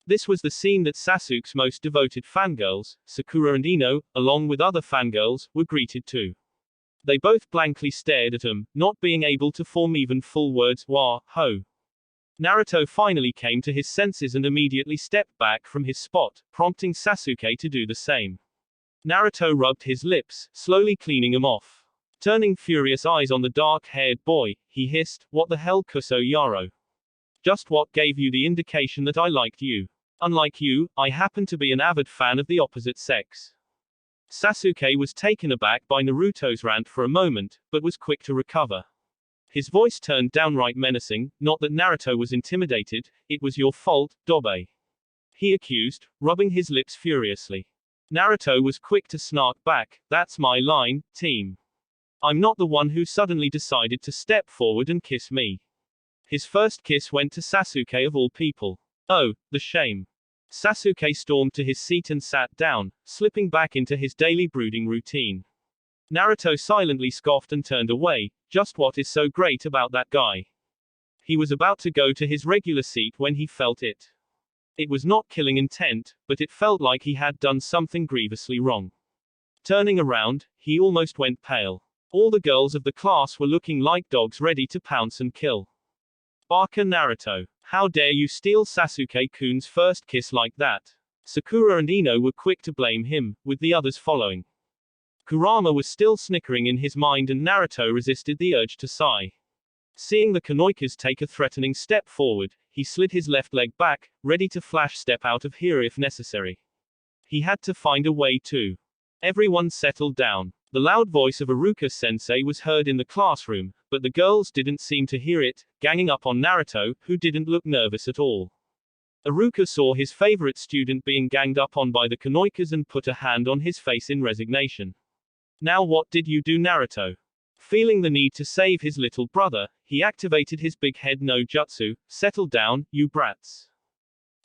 This was the scene that Sasuke's most devoted fangirls, Sakura and Ino, along with other fangirls, were greeted to. They both blankly stared at him, not being able to form even full words, wa, ho. Naruto finally came to his senses and immediately stepped back from his spot, prompting Sasuke to do the same. Naruto rubbed his lips, slowly cleaning them off. Turning furious eyes on the dark-haired boy, he hissed, "What the hell, Kuso Yaro? Just what gave you the indication that I liked you? Unlike you, I happen to be an avid fan of the opposite sex." Sasuke was taken aback by Naruto's rant for a moment, but was quick to recover. His voice turned downright menacing, not that Naruto was intimidated, "It was your fault, Dobe," he accused, rubbing his lips furiously. Naruto was quick to snark back, "That's my line, team. I'm not the one who suddenly decided to step forward and kiss me." His first kiss went to Sasuke of all people. Oh, the shame. Sasuke stormed to his seat and sat down, slipping back into his daily brooding routine. Naruto silently scoffed and turned away. Just what is so great about that guy? He was about to go to his regular seat when he felt it. It was not killing intent, but it felt like he had done something grievously wrong. Turning around, he almost went pale. All the girls of the class were looking like dogs ready to pounce and kill. Baka Naruto. How dare you steal Sasuke-kun's first kiss like that? Sakura and Ino were quick to blame him, with the others following. Kurama was still snickering in his mind and Naruto resisted the urge to sigh. Seeing the Konoikas take a threatening step forward, he slid his left leg back, ready to flash step out of here if necessary. He had to find a way too. Everyone settled down. The loud voice of Iruka-sensei was heard in the classroom, but the girls didn't seem to hear it, ganging up on Naruto, who didn't look nervous at all. Iruka saw his favorite student being ganged up on by the Konoikas and put a hand on his face in resignation. Now what did you do, Naruto? Feeling the need to save his little brother, he activated his big head no jutsu. Settle down, you brats.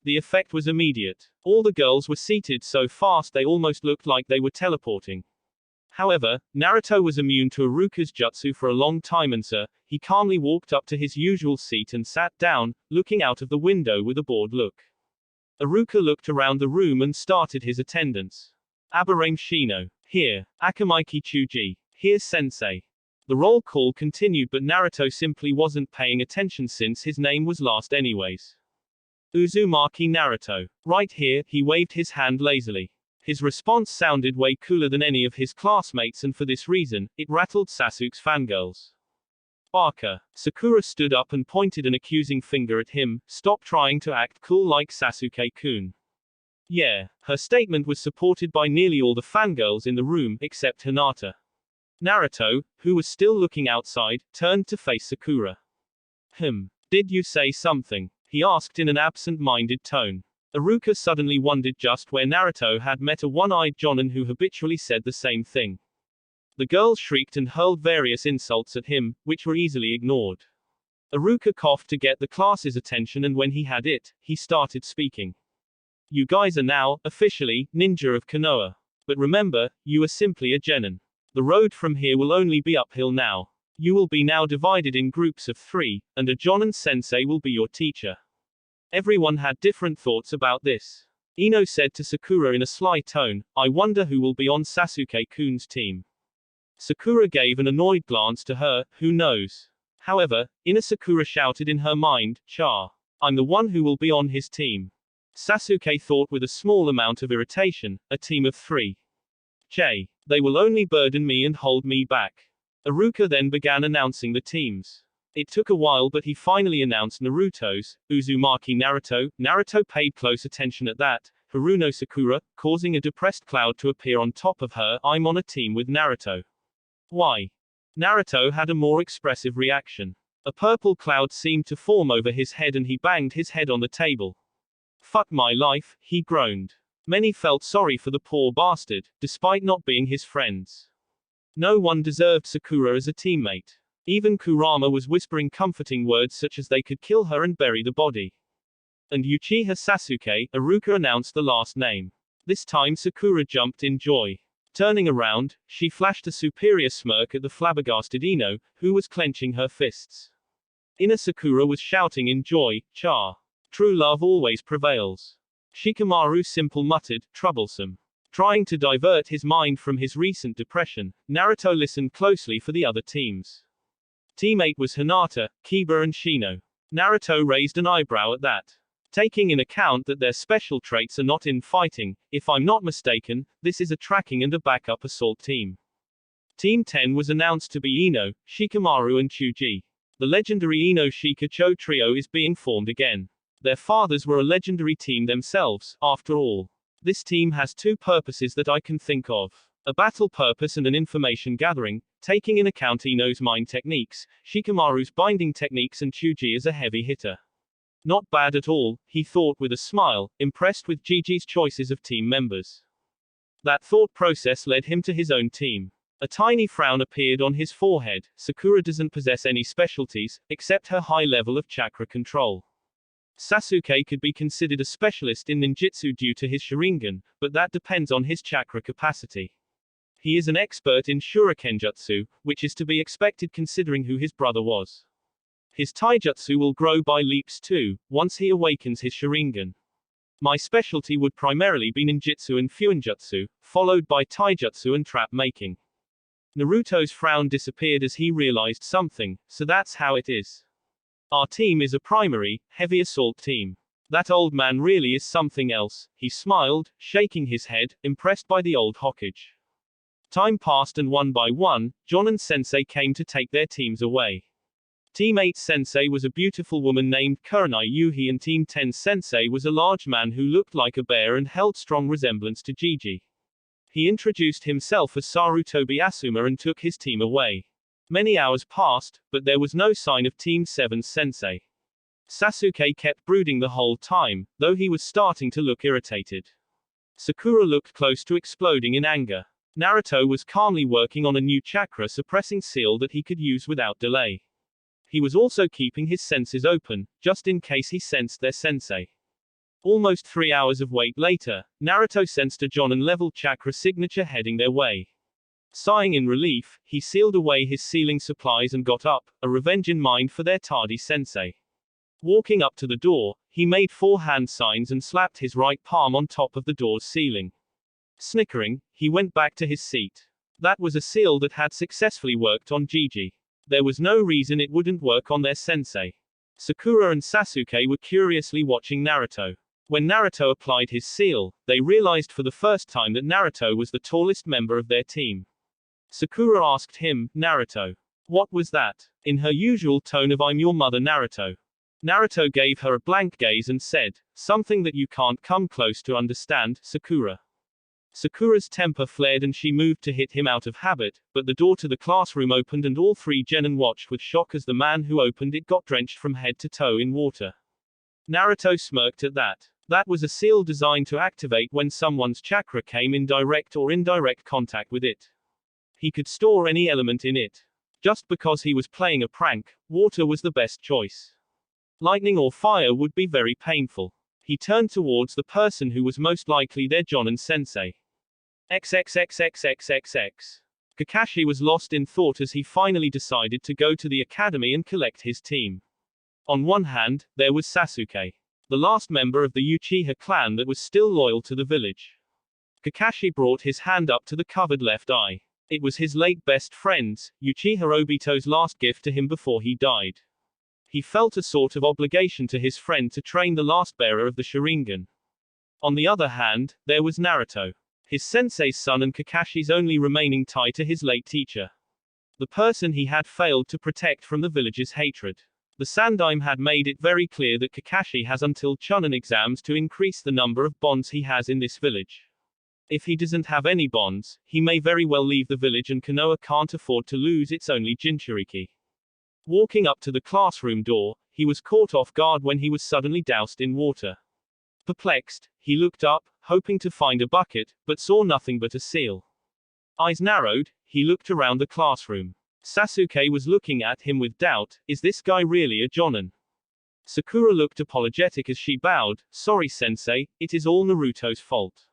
The effect was immediate. All the girls were seated so fast they almost looked like they were teleporting. However, Naruto was immune to Iruka's jutsu for a long time and he calmly walked up to his usual seat and sat down, looking out of the window with a bored look. Iruka looked around the room and started his attendance. Aberame Shino. Here. Akamaiki Chuji. Here's sensei. The roll call continued but Naruto simply wasn't paying attention since his name was last anyways. Uzumaki Naruto. Right here, he waved his hand lazily. His response sounded way cooler than any of his classmates and for this reason, it rattled Sasuke's fangirls. Baka. Sakura stood up and pointed an accusing finger at him, stop trying to act cool like Sasuke-kun. Yeah, her statement was supported by nearly all the fangirls in the room, except Hinata. Naruto, who was still looking outside, turned to face Sakura. Did you say something? He asked in an absent-minded tone. Iruka suddenly wondered just where Naruto had met a one-eyed jonin who habitually said the same thing. The girls shrieked and hurled various insults at him, which were easily ignored. Iruka coughed to get the class's attention and when he had it, he started speaking. You guys are now, officially, ninja of Konoha. But remember, you are simply a genin. The road from here will only be uphill now. You will be now divided in groups of 3, and a jonin sensei will be your teacher. Everyone had different thoughts about this. Ino said to Sakura in a sly tone, I wonder who will be on Sasuke-kun's team. Sakura gave an annoyed glance to her, who knows. However, Ina Sakura shouted in her mind, Cha. I'm the one who will be on his team. Sasuke thought with a small amount of irritation, a team of 3. They will only burden me and hold me back. Iruka then began announcing the teams. It took a while but he finally announced Naruto's, Uzumaki Naruto. Naruto paid close attention at that, Haruno Sakura, causing a depressed cloud to appear on top of her. I'm on a team with Naruto. Why? Naruto had a more expressive reaction. A purple cloud seemed to form over his head and he banged his head on the table. Fuck my life, he groaned. Many felt sorry for the poor bastard, despite not being his friends. No one deserved Sakura as a teammate. Even Kurama was whispering comforting words such as they could kill her and bury the body. And Uchiha Sasuke, Iruka announced the last name. This time Sakura jumped in joy. Turning around, she flashed a superior smirk at the flabbergasted Ino, who was clenching her fists. Ina Sakura was shouting in joy, Cha. True love always prevails. Shikamaru simple muttered, troublesome. Trying to divert his mind from his recent depression, Naruto listened closely for the other teams. Team 8 was Hinata, Kiba and Shino. Naruto raised an eyebrow at that. Taking in account that their special traits are not in fighting, if I'm not mistaken, this is a tracking and a backup assault team. Team 10 was announced to be Ino, Shikamaru and Chuji. The legendary Ino Shikacho trio is being formed again. Their fathers were a legendary team themselves, after all. This team has 2 purposes that I can think of. A battle purpose and an information gathering, taking in account Ino's mind techniques, Shikamaru's binding techniques and Chuji as a heavy hitter. Not bad at all, he thought with a smile, impressed with Gigi's choices of team members. That thought process led him to his own team. A tiny frown appeared on his forehead. Sakura doesn't possess any specialties, except her high level of chakra control. Sasuke could be considered a specialist in ninjutsu due to his Sharingan, but that depends on his chakra capacity. He is an expert in Shurikenjutsu, which is to be expected considering who his brother was. His taijutsu will grow by leaps too, once he awakens his Sharingan. My specialty would primarily be ninjutsu and fuinjutsu, followed by taijutsu and trap making. Naruto's frown disappeared as he realized something, so that's how it is. Our team is a primary, heavy assault team. That old man really is something else, he smiled, shaking his head, impressed by the old Hokage. Time passed and one by one, Jonin Sensei came to take their teams away. Team 8 Sensei was a beautiful woman named Kurenai Yuhi and Team 10 Sensei was a large man who looked like a bear and held strong resemblance to Gigi. He introduced himself as Sarutobi Asuma and took his team away. Many hours passed, but there was no sign of Team 7's Sensei. Sasuke kept brooding the whole time, though he was starting to look irritated. Sakura looked close to exploding in anger. Naruto was calmly working on a new chakra suppressing seal that he could use without delay. He was also keeping his senses open, just in case he sensed their sensei. Almost 3 hours of wait later, Naruto sensed a Jonin-level chakra signature heading their way. Sighing in relief, he sealed away his sealing supplies and got up, a revenge in mind for their tardy sensei. Walking up to the door, he made 4 hand signs and slapped his right palm on top of the door's ceiling. Snickering, he went back to his seat. That was a seal that had successfully worked on Gigi. There was no reason it wouldn't work on their sensei. Sakura and Sasuke were curiously watching Naruto. When Naruto applied his seal, they realized for the first time that Naruto was the tallest member of their team. Sakura asked him, "Naruto, what was that?" in her usual tone of "I'm your mother, Naruto." Naruto gave her a blank gaze and said, "Something that you can't come close to understand, Sakura." Sakura's temper flared and she moved to hit him out of habit, but the door to the classroom opened and all 3 genin watched with shock as the man who opened it got drenched from head to toe in water. Naruto smirked at that. That was a seal designed to activate when someone's chakra came in direct or indirect contact with it. He could store any element in it. Just because he was playing a prank, water was the best choice. Lightning or fire would be very painful. He turned towards the person who was most likely their Jonin sensei. XXXXXXX. Kakashi was lost in thought as he finally decided to go to the academy and collect his team. On one hand, there was Sasuke, the last member of the Uchiha clan that was still loyal to the village. Kakashi brought his hand up to the covered left eye. It was his late best friend's, Uchiha Obito's last gift to him before he died. He felt a sort of obligation to his friend to train the last bearer of the Sharingan. On the other hand, there was Naruto, his sensei's son and Kakashi's only remaining tie to his late teacher. The person he had failed to protect from the village's hatred. The Sandaime had made it very clear that Kakashi has until Chunin exams to increase the number of bonds he has in this village. If he doesn't have any bonds, he may very well leave the village and Konoha can't afford to lose its only Jinchuriki. Walking up to the classroom door, he was caught off guard when he was suddenly doused in water. Perplexed, he looked up, hoping to find a bucket, but saw nothing but a seal. Eyes narrowed, he looked around the classroom. Sasuke was looking at him with doubt. Is this guy really a Jonin? Sakura looked apologetic as she bowed. Sorry sensei, it is all Naruto's fault.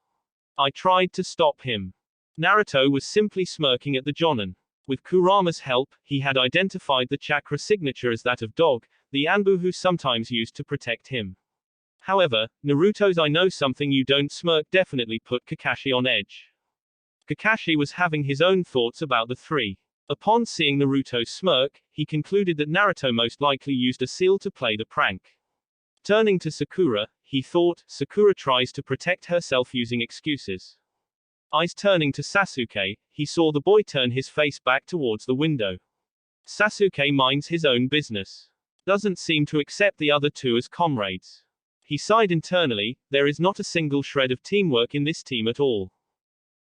I tried to stop him. Naruto was simply smirking at the Jonin. With Kurama's help, he had identified the chakra signature as that of Dog, the Anbu sometimes used to protect him. However, Naruto's "I know something you don't" smirk definitely put Kakashi on edge. Kakashi was having his own thoughts about the 3. Upon seeing Naruto's smirk, he concluded that Naruto most likely used a seal to play the prank. Turning to Sakura, he thought, Sakura tries to protect herself using excuses. Eyes turning to Sasuke, he saw the boy turn his face back towards the window. Sasuke minds his own business. Doesn't seem to accept the other 2 as comrades. He sighed internally, there is not a single shred of teamwork in this team at all.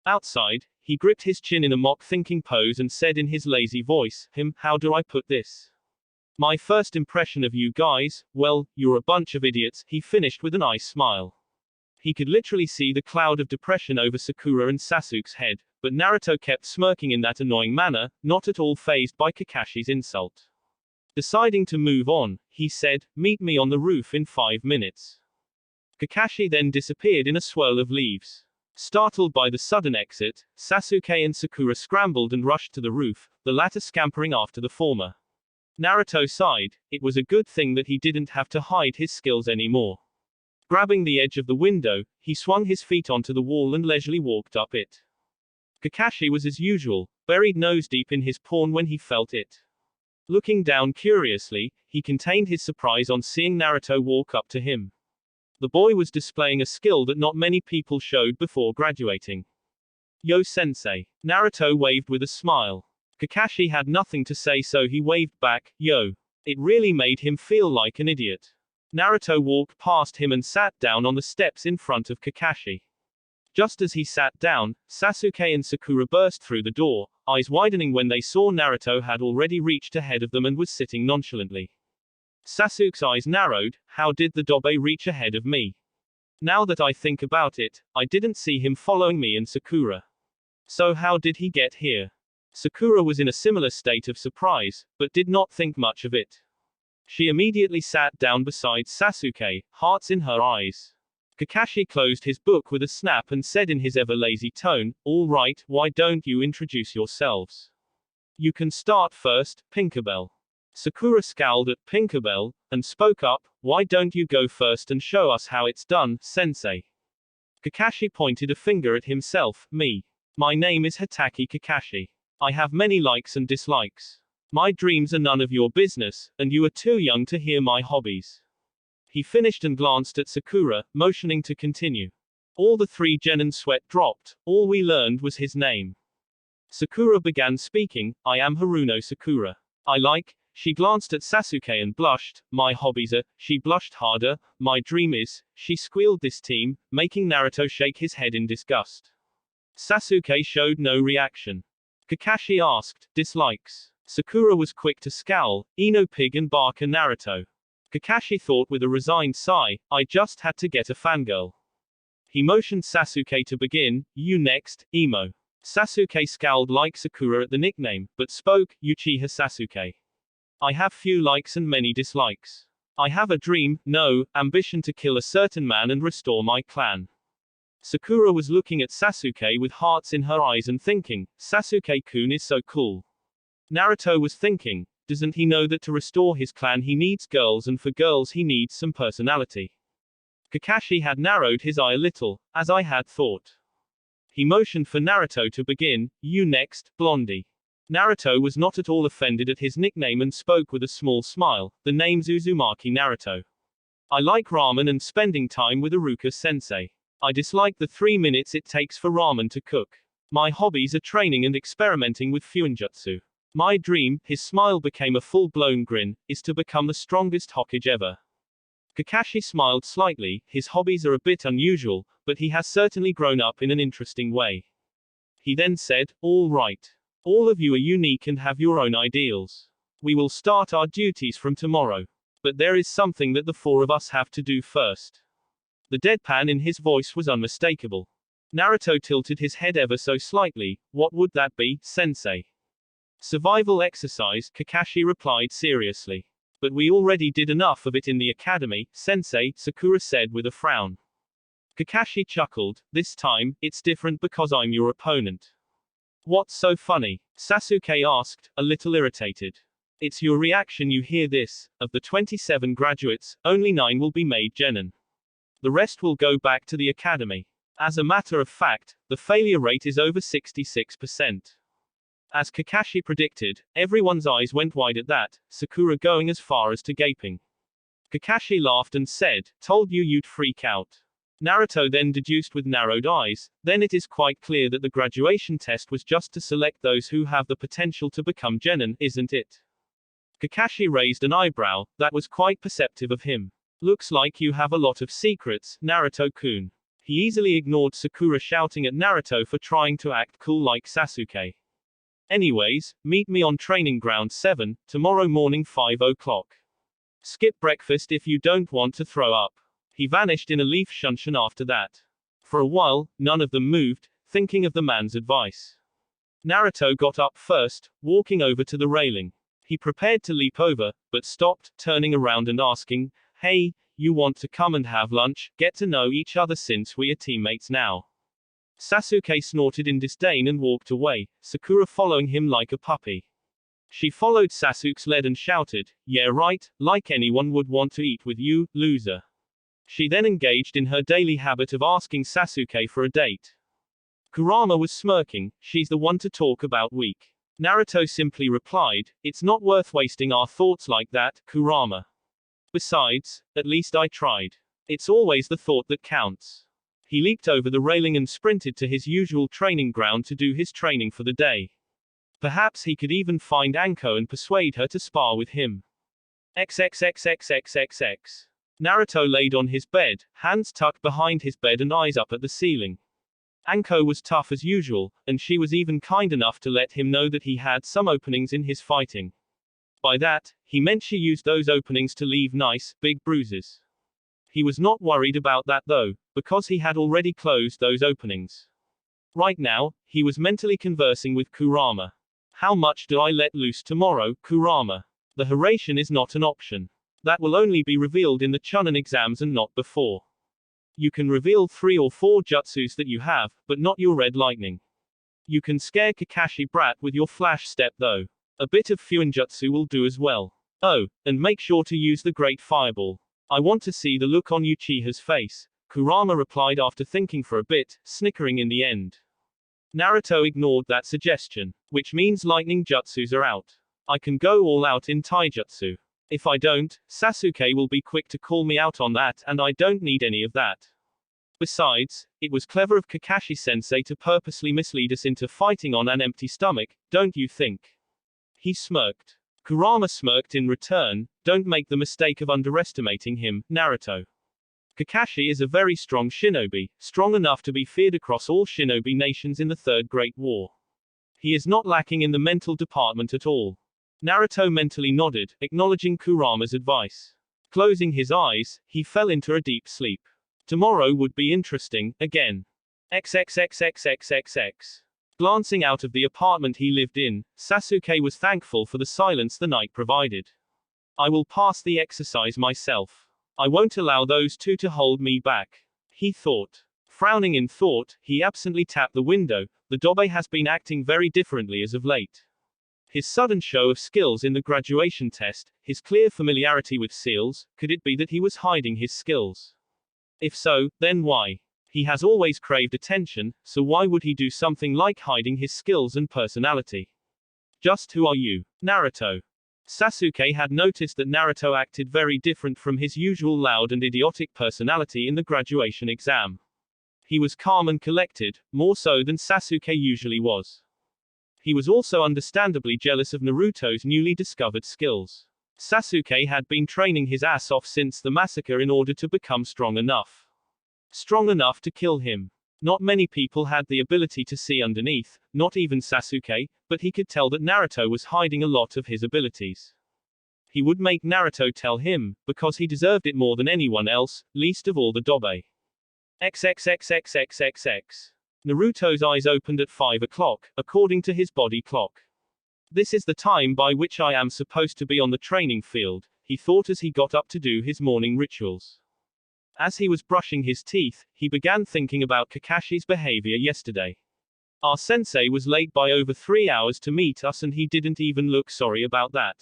Outside, he gripped his chin in a mock thinking pose and said in his lazy voice, how do I put this? My first impression of you guys, well, you're a bunch of idiots, he finished with an ice smile. He could literally see the cloud of depression over Sakura and Sasuke's head, but Naruto kept smirking in that annoying manner, not at all fazed by Kakashi's insult. Deciding to move on, he said, meet me on the roof in 5 minutes. Kakashi then disappeared in a swirl of leaves. Startled by the sudden exit, Sasuke and Sakura scrambled and rushed to the roof, the latter scampering after the former. Naruto sighed, it was a good thing that he didn't have to hide his skills anymore. Grabbing the edge of the window, he swung his feet onto the wall and leisurely walked up it. Kakashi was as usual, buried nose deep in his porn when he felt it. Looking down curiously, he contained his surprise on seeing Naruto walk up to him. The boy was displaying a skill that not many people showed before graduating. Yo sensei. Naruto waved with a smile. Kakashi had nothing to say so he waved back, yo. It really made him feel like an idiot. Naruto walked past him and sat down on the steps in front of Kakashi. Just as he sat down, Sasuke and Sakura burst through the door, eyes widening when they saw Naruto had already reached ahead of them and was sitting nonchalantly. Sasuke's eyes narrowed, how did the Dobe reach ahead of me? Now that I think about it, I didn't see him following me and Sakura. So how did he get here? Sakura was in a similar state of surprise, but did not think much of it. She immediately sat down beside Sasuke, hearts in her eyes. Kakashi closed his book with a snap and said in his ever-lazy tone, "All right, why don't you introduce yourselves? You can start first, Tinkerbell." Sakura scowled at Tinkerbell, and spoke up, "Why don't you go first and show us how it's done, sensei?" Kakashi pointed a finger at himself, "Me. My name is Hitaki Kakashi. I have many likes and dislikes. My dreams are none of your business, and you are too young to hear my hobbies." He finished and glanced at Sakura, motioning to continue. All the three Genin sweat dropped. All we learned was his name. Sakura began speaking, "I am Haruno Sakura. I like," she glanced at Sasuke and blushed, "my hobbies are," she blushed harder, "my dream is," she squealed this team, making Naruto shake his head in disgust. Sasuke showed no reaction. Kakashi asked, "Dislikes?" Sakura was quick to scowl, "Ino pig and bark and Naruto." Kakashi thought with a resigned sigh, "I just had to get a fangirl." He motioned Sasuke to begin, "You next, Emo." Sasuke scowled like Sakura at the nickname, but spoke, "Uchiha Sasuke. I have few likes and many dislikes. I have a dream, no, ambition to kill a certain man and restore my clan." Sakura was looking at Sasuke with hearts in her eyes and thinking, Sasuke-kun is so cool. Naruto was thinking, doesn't he know that to restore his clan he needs girls and for girls he needs some personality? Kakashi had narrowed his eye a little, as I had thought. He motioned for Naruto to begin, "You next, Blondie." Naruto was not at all offended at his nickname and spoke with a small smile, "The name's Uzumaki Naruto. I like ramen and spending time with Iruka-sensei. I dislike the 3 minutes it takes for ramen to cook. My hobbies are training and experimenting with Fuinjutsu. My dream," his smile became a full-blown grin, "is to become the strongest Hokage ever." Kakashi smiled slightly, his hobbies are a bit unusual, but he has certainly grown up in an interesting way. He then said, "All right. All of you are unique and have your own ideals. We will start our duties from tomorrow. But there is something that the four of us have to do first." The deadpan in his voice was unmistakable. Naruto tilted his head ever so slightly. "What would that be, sensei?" "Survival exercise," Kakashi replied seriously. "But we already did enough of it in the academy, sensei," Sakura said with a frown. Kakashi chuckled, "This time, it's different because I'm your opponent." "What's so funny?" Sasuke asked, a little irritated. "It's your reaction you hear this. Of the 27 graduates, only 9 will be made genin. The rest will go back to the academy. As a matter of fact, the failure rate is over 66%. As Kakashi predicted, everyone's eyes went wide at that, Sakura going as far as to gaping. Kakashi laughed and said, "Told you you'd freak out." Naruto then deduced with narrowed eyes, "Then it is quite clear that the graduation test was just to select those who have the potential to become genin, isn't it?" Kakashi raised an eyebrow, that was quite perceptive of him. "Looks like you have a lot of secrets, Naruto-kun." He easily ignored Sakura shouting at Naruto for trying to act cool like Sasuke. "Anyways, meet me on training ground 7, tomorrow morning 5 o'clock. Skip breakfast if you don't want to throw up." He vanished in a leaf shunshin after that. For a while, none of them moved, thinking of the man's advice. Naruto got up first, walking over to the railing. He prepared to leap over, but stopped, turning around and asking, "Hey, you want to come and have lunch, get to know each other since we are teammates now?" Sasuke snorted in disdain and walked away, Sakura following him like a puppy. She followed Sasuke's lead and shouted, "Yeah right, like anyone would want to eat with you, loser." She then engaged in her daily habit of asking Sasuke for a date. Kurama was smirking, "She's the one to talk about weak." Naruto simply replied, "It's not worth wasting our thoughts like that, Kurama. Besides, at least I tried. It's always the thought that counts." He leaped over the railing and sprinted to his usual training ground to do his training for the day. Perhaps he could even find Anko and persuade her to spar with him. XXXXXXX. Naruto laid on his bed, hands tucked behind his bed and eyes up at the ceiling. Anko was tough as usual, and she was even kind enough to let him know that he had some openings in his fighting. By that, he meant she used those openings to leave nice, big bruises. He was not worried about that though, because he had already closed those openings. Right now, he was mentally conversing with Kurama. "How much do I let loose tomorrow, Kurama? The Hiraishin is not an option. That will only be revealed in the Chunin exams and not before. You can reveal 3 or 4 jutsus that you have, but not your red lightning. You can scare Kakashi Brat with your flash step though. A bit of Fuinjutsu will do as well. Oh, and make sure to use the Great Fireball. I want to see the look on Uchiha's face, Kurama replied after thinking for a bit, snickering in the end. Naruto ignored that suggestion, which means lightning jutsus are out. I can go all out in taijutsu. If I don't, Sasuke will be quick to call me out on that, and I don't need any of that. Besides, it was clever of Kakashi-sensei to purposely mislead us into fighting on an empty stomach, don't you think? He smirked. Kurama smirked in return. Don't make the mistake of underestimating him, Naruto. Kakashi is a very strong shinobi, strong enough to be feared across all shinobi nations in the Third Great War. He is not lacking in the mental department at all. Naruto mentally nodded, acknowledging Kurama's advice. Closing his eyes, he fell into a deep sleep. Tomorrow would be interesting, again. XXXXXXX. Glancing out of the apartment he lived in, Sasuke was thankful for the silence the night provided. I will pass the exercise myself. I won't allow those two to hold me back, he thought. Frowning in thought, he absently tapped the window. The Dobe has been acting very differently as of late. His sudden show of skills in the graduation test, his clear familiarity with seals, could it be that he was hiding his skills? If so, then why? He has always craved attention, so why would he do something like hiding his skills and personality? Just who are you, Naruto? Sasuke had noticed that Naruto acted very different from his usual loud and idiotic personality in the graduation exam. He was calm and collected, more so than Sasuke usually was. He was also understandably jealous of Naruto's newly discovered skills. Sasuke had been training his ass off since the massacre in order to become strong enough. Strong enough to kill him. Not many people had the ability to see underneath, not even Sasuke, but he could tell that Naruto was hiding a lot of his abilities. He would make Naruto tell him, because he deserved it more than anyone else, least of all the Dobe. XXXXXXX. Naruto's eyes opened at 5 o'clock, according to his body clock. This is the time by which I am supposed to be on the training field, he thought as he got up to do his morning rituals. As he was brushing his teeth, he began thinking about Kakashi's behavior yesterday. Our sensei was late by over 3 hours to meet us and he didn't even look sorry about that.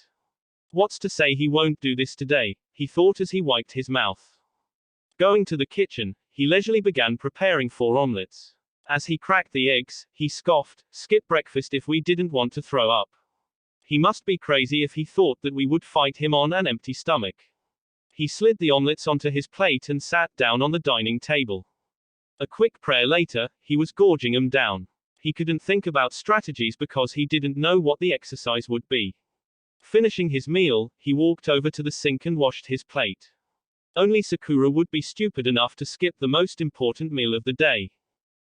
What's to say he won't do this today, he thought as he wiped his mouth. Going to the kitchen, he leisurely began preparing 4 omelets. As he cracked the eggs, he scoffed, skip breakfast if we didn't want to throw up. He must be crazy if he thought that we would fight him on an empty stomach. He slid the omelets onto his plate and sat down on the dining table. A quick prayer later, he was gorging them down. He couldn't think about strategies because he didn't know what the exercise would be. Finishing his meal, he walked over to the sink and washed his plate. Only Sakura would be stupid enough to skip the most important meal of the day.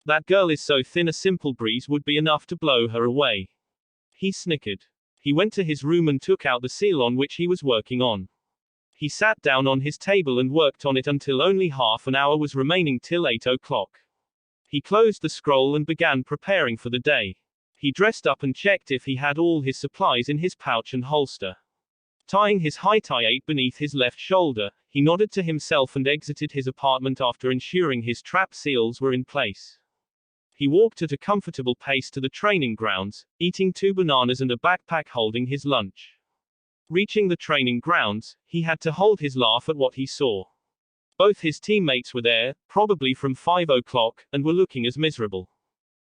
That girl is so thin a simple breeze would be enough to blow her away. He snickered. He went to his room and took out the seal on which he was working on. He sat down on his table and worked on it until only half an hour was remaining till 8 o'clock. He closed the scroll and began preparing for the day. He dressed up and checked if he had all his supplies in his pouch and holster. Tying his high-tie beneath his left shoulder, he nodded to himself and exited his apartment after ensuring his trap seals were in place. He walked at a comfortable pace to the training grounds, eating 2 bananas and a backpack holding his lunch. Reaching the training grounds, he had to hold his laugh at what he saw. Both his teammates were there, probably from 5 o'clock, and were looking as miserable.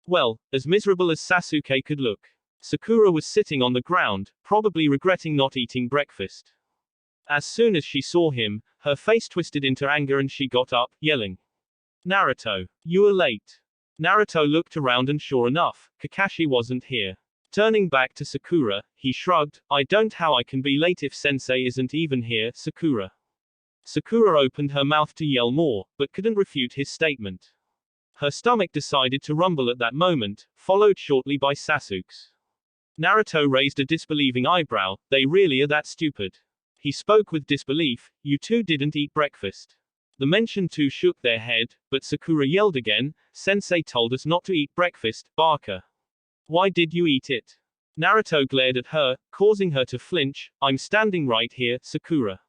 Well, as miserable as Sasuke could look. Sakura was sitting on the ground, probably regretting not eating breakfast. As soon as she saw him, her face twisted into anger and she got up, yelling, "Naruto, you are late." Naruto looked around and sure enough, Kakashi wasn't here. Turning back to Sakura, he shrugged, "I don't how I can be late if sensei isn't even here, Sakura." Sakura opened her mouth to yell more, but couldn't refute his statement. Her stomach decided to rumble at that moment, followed shortly by Sasuke's. Naruto raised a disbelieving eyebrow, "They really are that stupid?" He spoke with disbelief, "You two didn't eat breakfast." The mentioned two shook their head, but Sakura yelled again, "Sensei told us not to eat breakfast, Barker. Why did you eat it?" Naruto glared at her, causing her to flinch. "I'm standing right here, Sakura.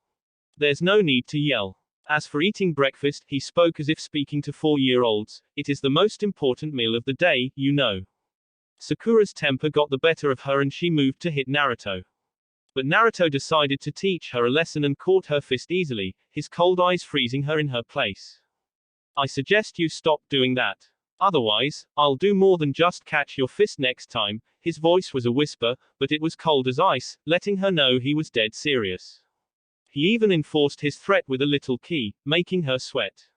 There's no need to yell." As for eating breakfast, he spoke as if speaking to 4-year-olds. It is the most important meal of the day, you know. Sakura's temper got the better of her and she moved to hit Naruto. But Naruto decided to teach her a lesson and caught her fist easily, his cold eyes freezing her in her place. I suggest you stop doing that. Otherwise, I'll do more than just catch your fist next time. His voice was a whisper, but it was cold as ice, letting her know he was dead serious. He even enforced his threat with a little key, making her sweat.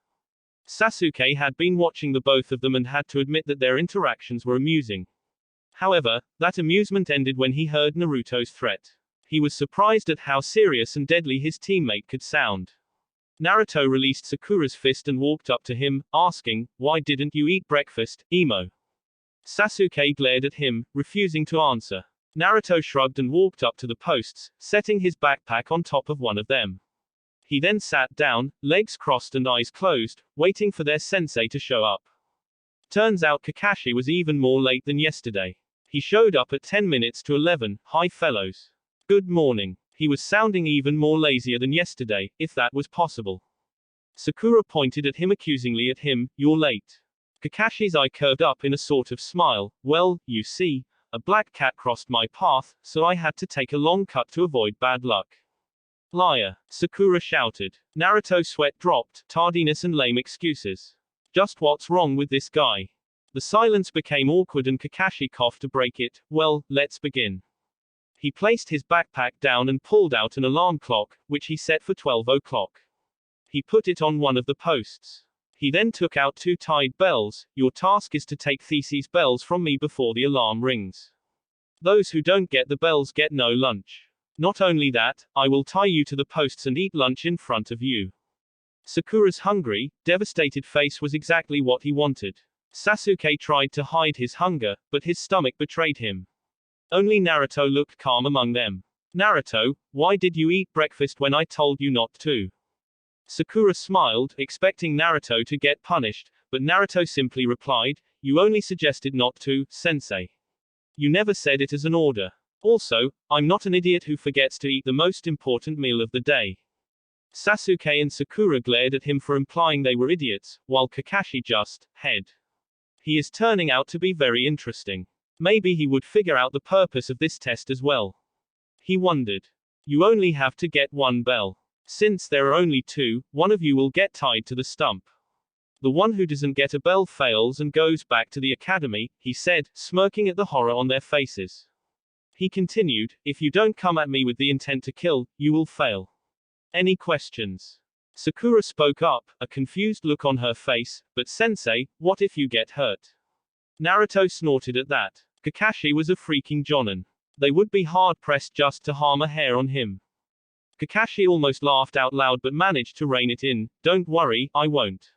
Sasuke had been watching the both of them and had to admit that their interactions were amusing. However, that amusement ended when he heard Naruto's threat. He was surprised at how serious and deadly his teammate could sound. Naruto released Sakura's fist and walked up to him, asking, "Why didn't you eat breakfast, emo?" Sasuke glared at him, refusing to answer. Naruto shrugged and walked up to the posts, setting his backpack on top of one of them. He then sat down, legs crossed and eyes closed, waiting for their sensei to show up. Turns out Kakashi was even more late than yesterday. He showed up at 10 minutes to 11, "Hi fellows. Good morning." He was sounding even more lazier than yesterday, if that was possible. Sakura pointed at him accusingly at him, "You're late." Kakashi's eye curved up in a sort of smile, "Well, you see, a black cat crossed my path, so I had to take a long cut to avoid bad luck." "Liar," Sakura shouted. Naruto's sweat dropped, tardiness and lame excuses. Just what's wrong with this guy? The silence became awkward and Kakashi coughed to break it. "Well, let's begin." He placed his backpack down and pulled out an alarm clock, which he set for 12 o'clock. He put it on one of the posts. He then took out 2 tied bells. "Your task is to take these bells from me before the alarm rings. Those who don't get the bells get no lunch. Not only that, I will tie you to the posts and eat lunch in front of you." Sakura's hungry, devastated face was exactly what he wanted. Sasuke tried to hide his hunger, but his stomach betrayed him. Only Naruto looked calm among them. "Naruto, why did you eat breakfast when I told you not to?" Sakura smiled, expecting Naruto to get punished, but Naruto simply replied, "You only suggested not to, sensei. You never said it as an order. Also, I'm not an idiot who forgets to eat the most important meal of the day." Sasuke and Sakura glared at him for implying they were idiots, while Kakashi just head. He is turning out to be very interesting. Maybe he would figure out the purpose of this test as well. He wondered. You only have to get 1 bell. Since there are only 2, one of you will get tied to the stump. The one who doesn't get a bell fails and goes back to the academy, he said, smirking at the horror on their faces. He continued, "If you don't come at me with the intent to kill, you will fail. Any questions?" Sakura spoke up, a confused look on her face, "But sensei, what if you get hurt?" Naruto snorted at that. Kakashi was a freaking jonin. They would be hard-pressed just to harm a hair on him. Kakashi almost laughed out loud but managed to rein it in. "Don't worry, I won't."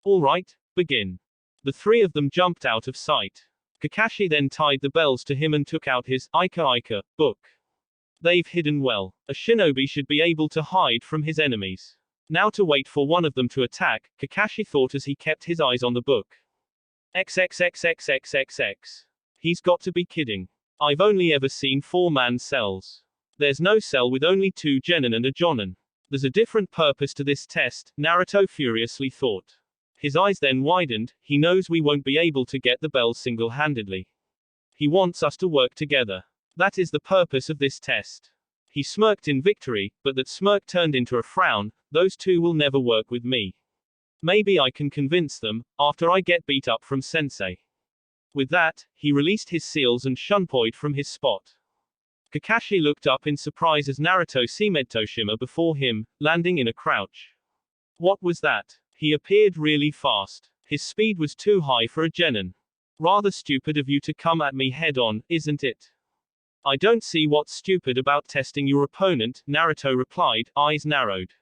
"All right, begin." The 3 of them jumped out of sight. Kakashi then tied the bells to him and took out his Ika book. They've hidden well. A shinobi should be able to hide from his enemies. Now to wait for one of them to attack, Kakashi thought as he kept his eyes on the book. XXXXXXX. He's got to be kidding. I've only ever seen 4-man cells. There's no cell with only 2 genin and a jonin. There's a different purpose to this test, Naruto furiously thought. His eyes then widened. He knows we won't be able to get the bells single-handedly. He wants us to work together. That is the purpose of this test. He smirked in victory, but that smirk turned into a frown. Those 2 will never work with me. Maybe I can convince them, after I get beat up from sensei. With that, he released his seals and shunpoid from his spot. Kakashi looked up in surprise as Naruto Seimedto shimmer before him, landing in a crouch. What was that? He appeared really fast. His speed was too high for a genin. Rather stupid of you to come at me head-on, isn't it? I don't see what's stupid about testing your opponent, Naruto replied, eyes narrowed.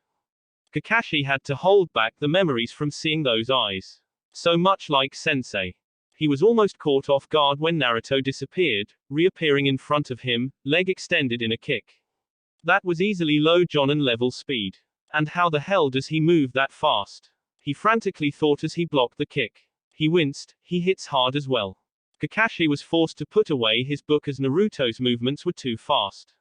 Kakashi had to hold back the memories from seeing those eyes. So much like sensei. He was almost caught off guard when Naruto disappeared, reappearing in front of him, leg extended in a kick. That was easily low jonin level speed. And how the hell does he move that fast? He frantically thought as he blocked the kick. He winced, he hits hard as well. Kakashi was forced to put away his book as Naruto's movements were too fast.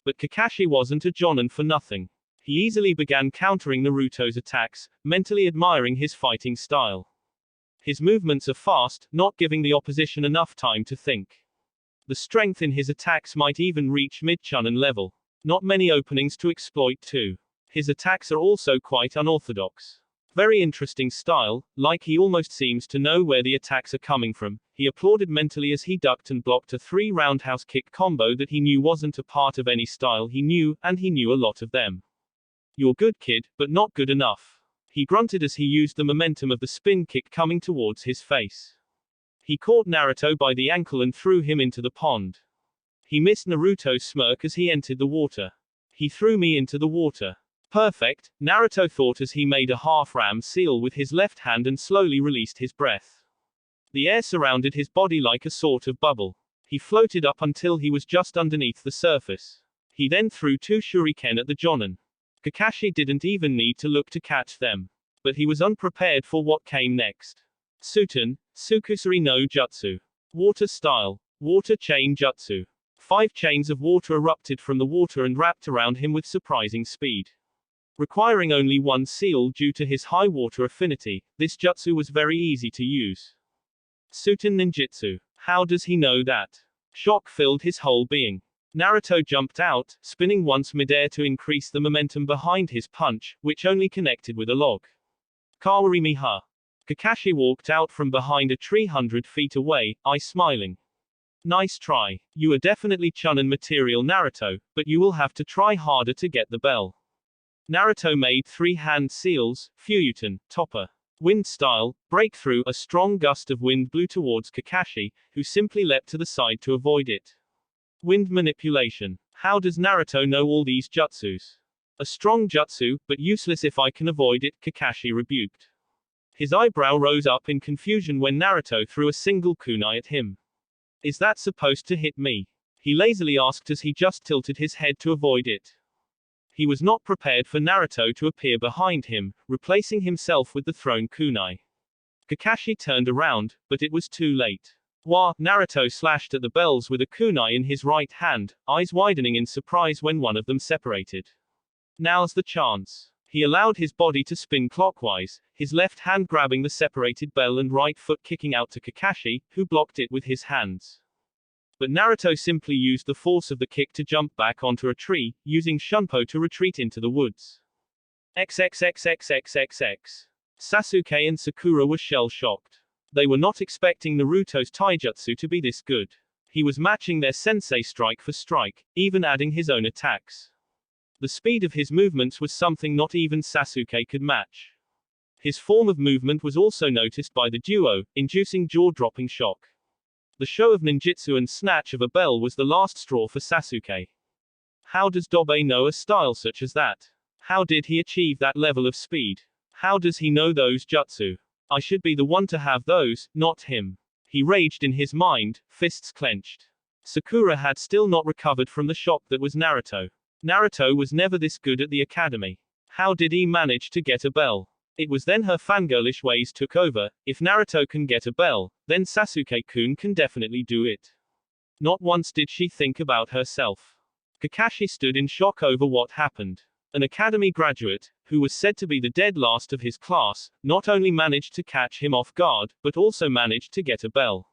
But Kakashi wasn't a jonin for nothing. He easily began countering Naruto's attacks, mentally admiring his fighting style. His movements are fast, not giving the opposition enough time to think. The strength in his attacks might even reach mid-Chunin level. Not many openings to exploit too. His attacks are also quite unorthodox. Very interesting style, like he almost seems to know where the attacks are coming from. He applauded mentally as he ducked and blocked a 3 roundhouse kick combo that he knew wasn't a part of any style he knew, and he knew a lot of them. You're good kid, but not good enough. He grunted as he used the momentum of the spin kick coming towards his face. He caught Naruto by the ankle and threw him into the pond. He missed Naruto's smirk as he entered the water. He threw me into the water. Perfect, Naruto thought as he made a half-ram seal with his left hand and slowly released his breath. The air surrounded his body like a sort of bubble. He floated up until he was just underneath the surface. He then threw 2 shuriken at the Jonin. Kakashi didn't even need to look to catch them. But he was unprepared for what came next. Suten, Tsukusari no Jutsu. Water style. Water chain jutsu. 5 chains of water erupted from the water and wrapped around him with surprising speed. Requiring only 1 seal due to his high water affinity, this jutsu was very easy to use. Suten ninjutsu. How does he know that? Shock filled his whole being. Naruto jumped out, spinning once midair to increase the momentum behind his punch, which only connected with a log. Kawarimi ha. Kakashi walked out from behind a tree 100 feet away, eyes smiling. Nice try. You are definitely Chunin material Naruto, but you will have to try harder to get the bell. Naruto made 3 hand seals, Fuyuten, topper. Wind style, breakthrough. A strong gust of wind blew towards Kakashi, who simply leapt to the side to avoid it. Wind manipulation. How does Naruto know all these jutsus? A strong jutsu, but useless if I can avoid it, Kakashi rebuked. His eyebrow rose up in confusion when Naruto threw a single kunai at him. Is that supposed to hit me? He lazily asked as he just tilted his head to avoid it. He was not prepared for Naruto to appear behind him, replacing himself with the thrown kunai. Kakashi turned around, but it was too late. Wah! Naruto slashed at the bells with a kunai in his right hand, eyes widening in surprise when one of them separated. Now's the chance. He allowed his body to spin clockwise, his left hand grabbing the separated bell and right foot kicking out to Kakashi, who blocked it with his hands. But Naruto simply used the force of the kick to jump back onto a tree, using Shunpo to retreat into the woods. XXXXXXX. Sasuke and Sakura were shell-shocked. They were not expecting Naruto's taijutsu to be this good. He was matching their sensei strike for strike, even adding his own attacks. The speed of his movements was something not even Sasuke could match. His form of movement was also noticed by the duo, inducing jaw-dropping shock. The show of ninjutsu and snatch of a bell was the last straw for Sasuke. How does Dobe know a style such as that? How did he achieve that level of speed? How does he know those jutsu? I should be the one to have those, not him. He raged in his mind, fists clenched. Sakura had still not recovered from the shock that was Naruto. Naruto was never this good at the academy. How did he manage to get a bell? It was then her fangirlish ways took over. If Naruto can get a bell, then Sasuke-kun can definitely do it. Not once did she think about herself. Kakashi stood in shock over what happened. An academy graduate, who was said to be the dead last of his class, not only managed to catch him off guard, but also managed to get a bell.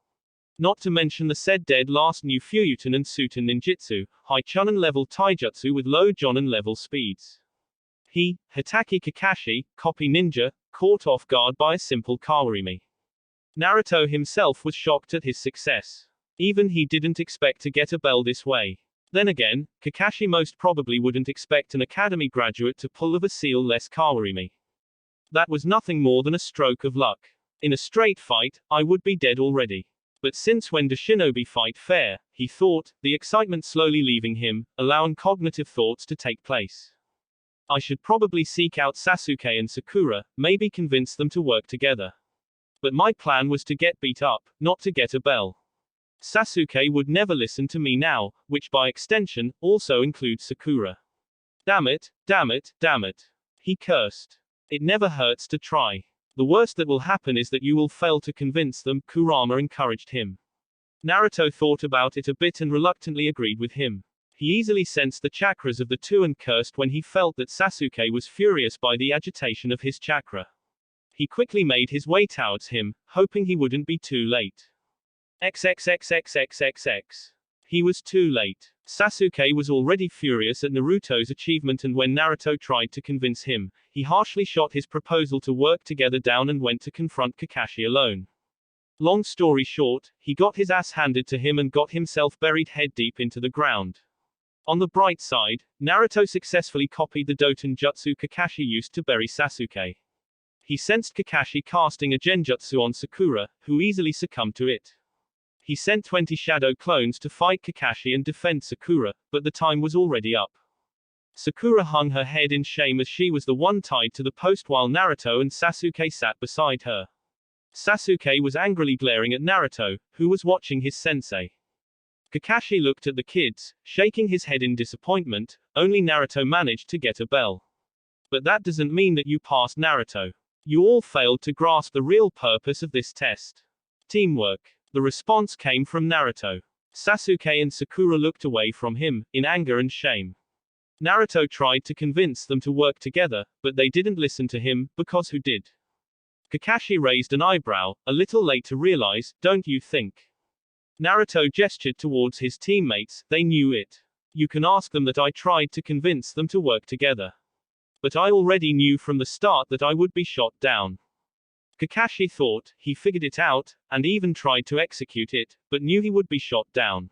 Not to mention the said dead last knew Fuyuten and Suten ninjutsu, high Chunin level taijutsu with low Jonin level speeds. He, Hitaki Kakashi, copy ninja, caught off guard by a simple kawarimi. Naruto himself was shocked at his success. Even he didn't expect to get a bell this way. Then again, Kakashi most probably wouldn't expect an academy graduate to pull of a seal-less kawarimi. That was nothing more than a stroke of luck. In a straight fight, I would be dead already. But since when do shinobi fight fair, he thought, the excitement slowly leaving him, allowing cognitive thoughts to take place. I should probably seek out Sasuke and Sakura, maybe convince them to work together. But my plan was to get beat up, not to get a bell. Sasuke would never listen to me now, which by extension, also includes Sakura. Damn it, damn it, damn it. He cursed. It never hurts to try. The worst that will happen is that you will fail to convince them, Kurama encouraged him. Naruto thought about it a bit and reluctantly agreed with him. He easily sensed the chakras of the two and cursed when he felt that Sasuke was furious by the agitation of his chakra. He quickly made his way towards him, hoping he wouldn't be too late. XXXXXXX. He was too late. Sasuke was already furious at Naruto's achievement, and when Naruto tried to convince him, he harshly shot his proposal to work together down and went to confront Kakashi alone. Long story short, he got his ass handed to him and got himself buried head deep into the ground. On the bright side, Naruto successfully copied the Doton Jutsu Kakashi used to bury Sasuke. He sensed Kakashi casting a genjutsu on Sakura, who easily succumbed to it. He sent 20 shadow clones to fight Kakashi and defend Sakura, but the time was already up. Sakura hung her head in shame as she was the one tied to the post while Naruto and Sasuke sat beside her. Sasuke was angrily glaring at Naruto, who was watching his sensei. Kakashi looked at the kids, shaking his head in disappointment. Only Naruto managed to get a bell. But that doesn't mean that you passed, Naruto. You all failed to grasp the real purpose of this test. Teamwork. The response came from Naruto. Sasuke and Sakura looked away from him, in anger and shame. Naruto tried to convince them to work together, but they didn't listen to him, because who did? Kakashi raised an eyebrow, a little late to realize, don't you think? Naruto gestured towards his teammates, they knew it. You can ask them that I tried to convince them to work together. But I already knew from the start that I would be shot down. Kakashi thought, he figured it out, and even tried to execute it, but knew he would be shot down.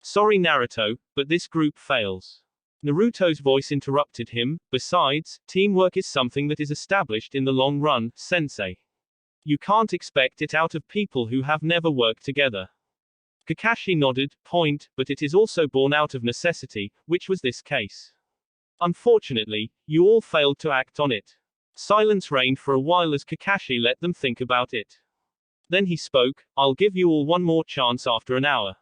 Sorry Naruto, but this group fails. Naruto's voice interrupted him, besides, teamwork is something that is established in the long run, sensei. You can't expect it out of people who have never worked together. Kakashi nodded, point, but it is also born out of necessity, which was this case. Unfortunately, you all failed to act on it. Silence reigned for a while as Kakashi let them think about it. Then he spoke, I'll give you all one more chance after an hour.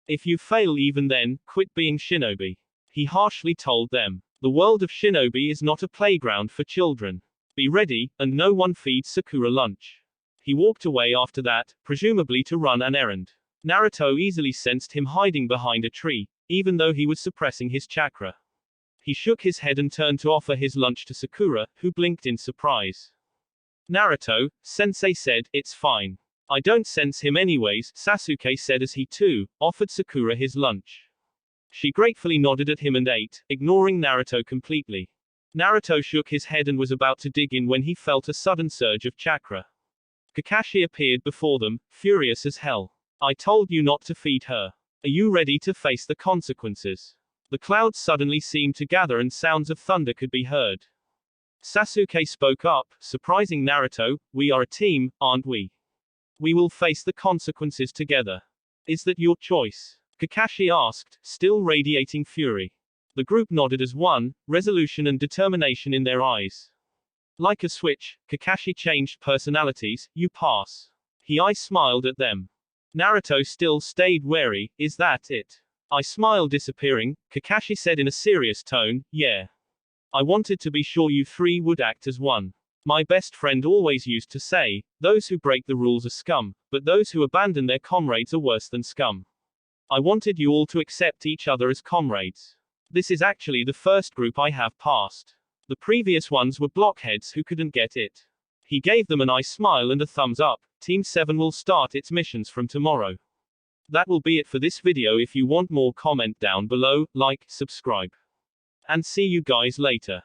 If you fail even then, quit being shinobi. He harshly told them. The world of shinobi is not a playground for children. Be ready, and no one feeds Sakura lunch. He walked away after that, presumably to run an errand. Naruto easily sensed him hiding behind a tree, even though he was suppressing his chakra. He shook his head and turned to offer his lunch to Sakura, who blinked in surprise. Naruto, sensei said, it's fine. I don't sense him anyways, Sasuke said as he too offered Sakura his lunch. She gratefully nodded at him and ate, ignoring Naruto completely. Naruto shook his head and was about to dig in when he felt a sudden surge of chakra. Kakashi appeared before them, furious as hell. I told you not to feed her. Are you ready to face the consequences? The clouds suddenly seemed to gather and sounds of thunder could be heard. Sasuke spoke up, surprising Naruto, we are a team, aren't we? We will face the consequences together. Is that your choice? Kakashi asked, still radiating fury. The group nodded as one, resolution and determination in their eyes. Like a switch, Kakashi changed personalities, you pass. I smiled at them. Naruto still stayed wary, is that it? I smile disappearing, Kakashi said in a serious tone, yeah. I wanted to be sure you three would act as one. My best friend always used to say, those who break the rules are scum, but those who abandon their comrades are worse than scum. I wanted you all to accept each other as comrades. This is actually the first group I have passed. The previous ones were blockheads who couldn't get it. He gave them a nice smile and a thumbs up. Team 7 will start its missions from tomorrow. That will be it for this video. If you want more, comment down below, like, subscribe. And see you guys later.